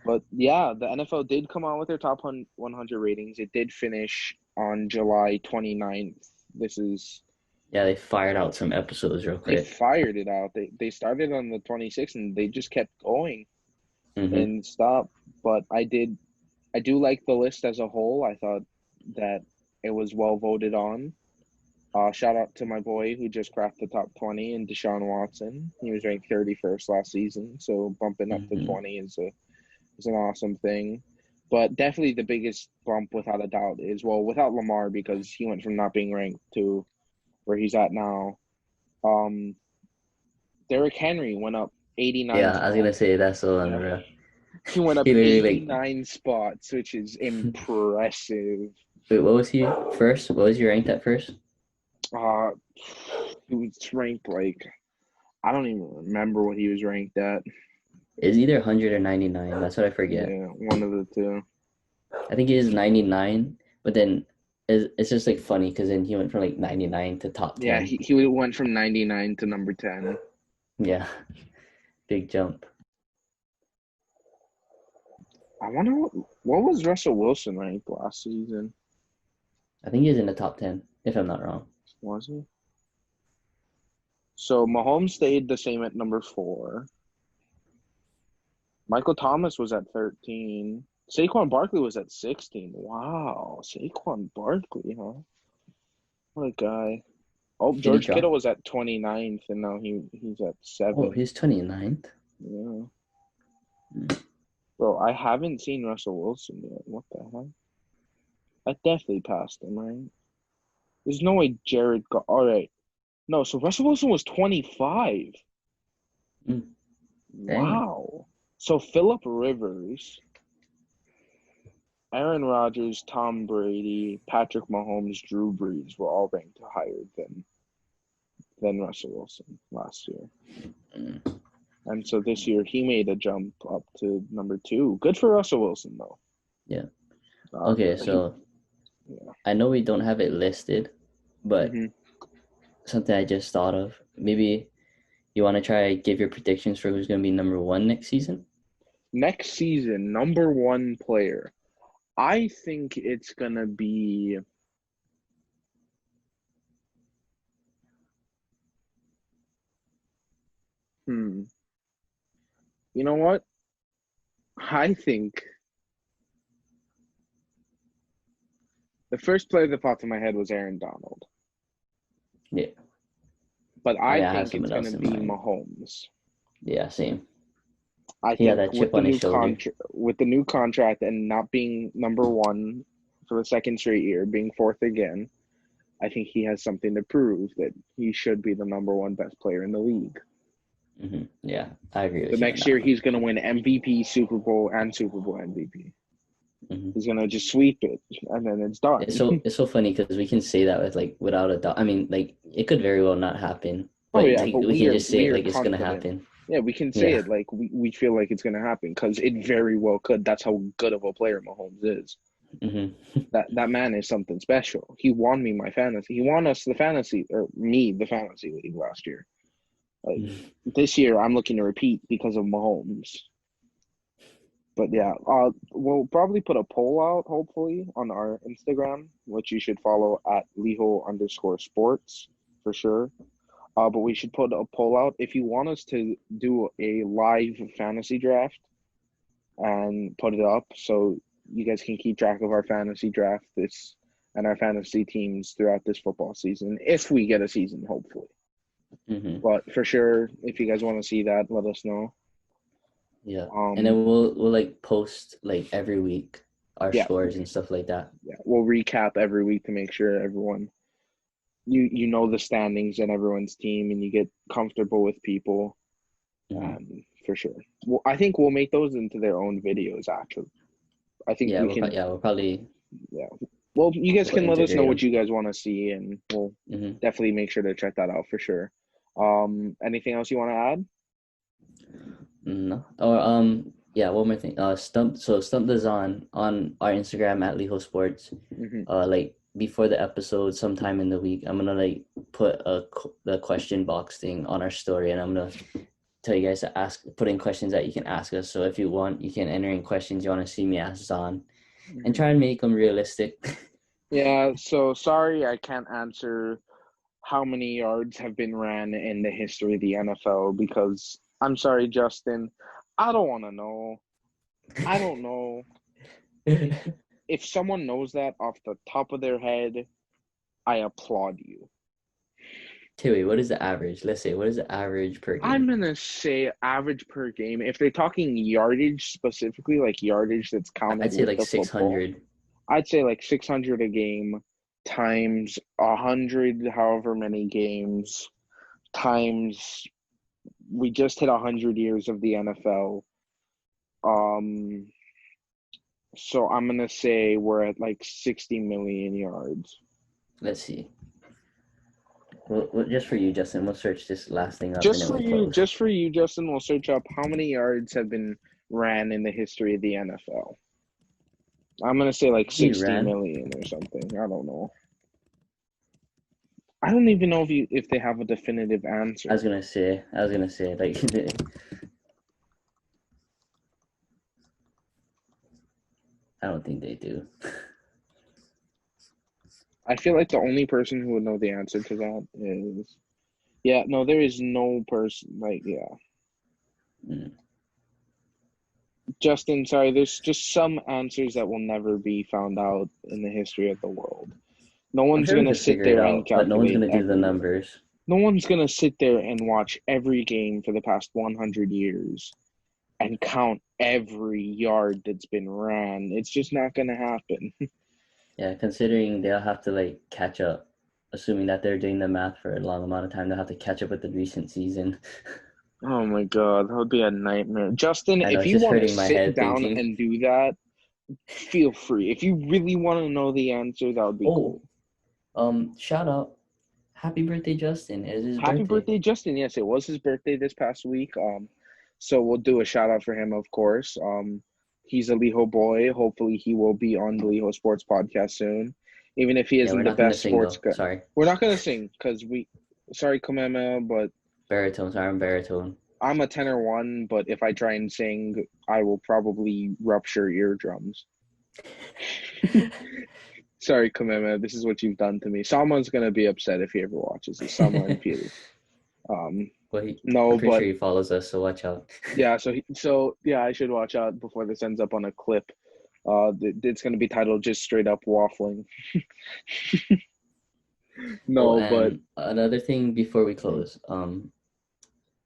But yeah, the NFL did come out with their top 100 ratings. It did finish on July 29th. This is Yeah, they fired out some episodes real They quick. fired it out. They started on the 26th and they just kept going Hmm. and stopped. But I do like the list as a whole. I thought that it was well voted on. Shout out to my boy who just cracked the top 20 and Deshaun Watson. He was ranked 31st last season, so bumping up to Hmm. 20 is an awesome thing. But definitely the biggest bump, without a doubt, is, well, without Lamar, because he went from not being ranked to where he's at now. Um, Derrick Henry went up 89 Yeah, I was gonna spots. say that's so Yeah. unreal. He went up He literally 89 spots, which is impressive. wait, what was he first? What was he ranked at first? Uh, he was ranked like, I don't even remember what he was ranked at. It's either 100 or 99. That's what I forget. Yeah, one of the two. I think he is 99, but then it's just like funny because then he went from like 99 to top Yeah, 10. he went from 99 to number 10. Yeah, big jump. I wonder what was Russell Wilson ranked last season? I think he's in the top 10, if I'm not wrong. Was he? So Mahomes stayed the same at number 4. Michael Thomas was at 13. Saquon Barkley was at 16. Wow, Saquon Barkley, huh? What a guy. Oh, Did he George Kittle drop? was at 29th, and now he's at Oh, 7. he's 29th. Yeah. Mm. Bro, I haven't seen Russell Wilson yet. What the heck? I definitely passed him, right? There's no way Jared got. All right. No, so Russell Wilson was 25. Mm. Dang. Wow. So Phillip Rivers, Aaron Rodgers, Tom Brady, Patrick Mahomes, Drew Brees were all ranked higher than Russell Wilson last year. Mm. And so this year he made a jump up to number 2. Good for Russell Wilson though. Yeah. Uh, Okay, he, so yeah. I know we don't have it listed, but hmm something I just thought of. Maybe you want to try give your predictions for who's going to be number one next season? Next season, number 1 player. I think it's gonna be. Hmm. You know what? I think the first player that popped in my head was Aaron Donald, Yeah. but I I mean, I have think it's someone gonna else in be mind. Mahomes. Yeah, same. I He had think that chip on his shoulder. with the new contract and not being number 1 for the second straight year, being 4th again, I think he has something to prove that he should be the number 1 best player in the league. Yeah, I agree The with you on next that year one. he's gonna win MVP, Super Bowl, and Super Bowl MVP. Hmm. He's gonna just sweep it, and then it's done. It's so funny because we can say that with like without a doubt. I mean, like it could very well not happen, Oh but yeah, like but we we can are just say we it are like it's gonna confident. happen. Yeah, we can say Yeah, it like we feel like it's gonna happen because it very well could. That's how good of a player Mahomes is. Mm-hmm. That man is something special. He won me my fantasy. He won us the fantasy, or me the fantasy league last year. Like this year, I'm looking to repeat because of Mahomes. But yeah, we'll probably put a poll out hopefully on our Instagram, which you should follow at Liho_sports for sure. But we should put a poll out if you want us to do a live fantasy draft and put it up so you guys can keep track of our fantasy draft this and our fantasy teams throughout this football season if we get a season, hopefully. Mm-hmm. But for sure, if you guys want to see that, let us know. Yeah. And then we'll like post like every week our Yeah, scores and stuff like that. yeah, we'll recap every week to make sure everyone you know the standings and everyone's team and you get comfortable with people. Mm-hmm. For sure. Well, I think we'll make those into their own videos. Actually, I think Yeah, we can. we'll probably Yeah. Well, you guys we'll can let us know integrate what them. you guys want to see, and we'll Mm-hmm. definitely make sure to check that out for sure. Anything else you want to add? No. Or yeah, one more thing. Stump the on our Instagram at Liho Sports. Mm-hmm. Like before the episode, sometime in the week, I'm gonna like put the question box thing on our story, and I'm gonna tell you guys to put in questions that you can ask us. So if you want, you can enter in questions you want to see me ask Zahn, and Mm-hmm. try and make them realistic. Yeah. So sorry, I can't answer how many yards have been ran in the history of the NFL because I'm sorry, Justin. I don't want to know. I don't know. If someone knows that off the top of their head, I applaud you. Okay, wait, what is the average? Let's say, what is the average per I'm game? gonna say average per game. If they're talking yardage specifically, like yardage that's counted I'd say with like the football, 600. I'd say like 600 a game times 100, however many games, times we just hit 100 years of the NFL. Um, so I'm gonna say we're at like 60 million yards. Let's see. Well, just for you, Justin, we'll search this last thing up and then we'll close. Just for you, Justin, we'll search up how many yards have been ran in the history of the NFL. I'm gonna say like He 60 ran. million or something. I don't know. I don't even know if they have a definitive answer. I was gonna say, like, I don't think they do. I feel like the only person who would know the answer to that is no, there is no person like Mm. Justin, sorry, there's just some answers that will never be found out in the history of the world. No I'm one's sure we gonna could sit figure it there and out, but no one's calculate gonna do the every yard. numbers. No one's gonna sit there and watch every game for the past 100 years and count every yard that's been ran. It's just not gonna happen. Yeah, considering they'll have to like catch up, assuming that they're doing the math for a long amount of time, they'll have to catch up with the recent season. Oh my God, that would be a nightmare. Justin, I know if it's you just want to hurting my sit head down thinking. and do that, feel free. If you really want to know the answer, that would be Oh, cool. shout out, happy birthday, Justin! It is his Happy birthday. birthday, Justin. Yes, it was his birthday this past week. So we'll do a shout out for him, of course. He's a Liho boy. Hopefully, he will be on the Liho Sports podcast soon. Even if he Yeah, isn't we're the not gonna best sing sports though. guy, Sorry, we're not gonna sing because sorry, Kamema, but baritone. Sorry, I'm baritone. I'm a tenor one. But if I try and sing, I will probably rupture eardrums. Sorry, Kamema, this is what you've done to me. Someone's gonna be upset if he ever watches this. Someone in Peely. Um, Well, I'm no, pretty sure but he follows us, so watch out. yeah. So yeah, I should watch out before this ends up on a clip. It's gonna be titled just straight up waffling. Oh, No, but and another thing before we close,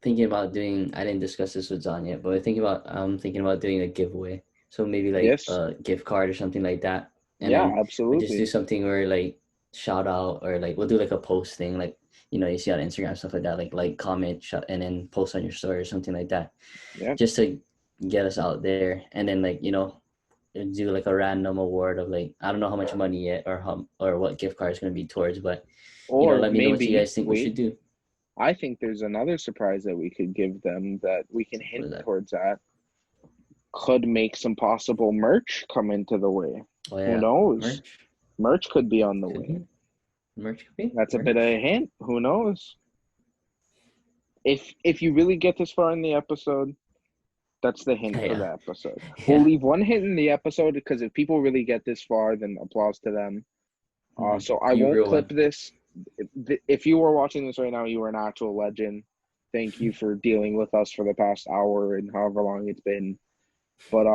thinking about doing. I didn't discuss this with Zahn yet, but thinking about doing a giveaway. So maybe like yes, a gift card or something like that, and yeah, then we just do absolutely. something where like shout out or like we'll do like a post thing, like you see on Instagram stuff like that, like comment, and then post on your story or something like that, Yeah. just to get us out there, and then like do like a random award of like I don't know how much money yet or what gift card is going to be towards, but Or let me know what you maybe guys think we wait. should do. I think there's another surprise that we could give them that we can What hint is that? towards that could make some possible merch come into the way. Oh Who yeah, knows? merch Merch could be on the could way. be. Merch could be That's a bit of a merch. hint. Who knows? If you really get this far in the episode, that's the hint for Yeah, the episode. We'll yeah. leave one hint in the episode because if people really get this far, then applause to them. So I You won't real clip one. this. If you were watching this right now, you are an actual legend. Thank you for dealing with us for the past hour and however long it's been. But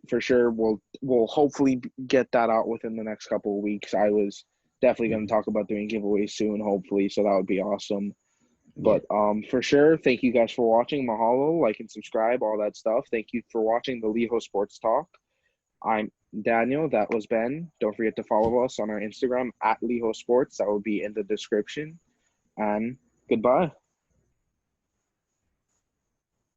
for sure, we'll hopefully get that out within the next couple of weeks. I was definitely going to Mhm. talk about doing giveaways soon, hopefully, so that would be awesome. Yeah. But for sure, thank you guys for watching. Mahalo, like and subscribe, all that stuff. Thank you for watching the Liho Sports Talk. I'm Daniel. That was Ben. Don't forget to follow us on our Instagram at Liho Sports. That will be in the description. And goodbye.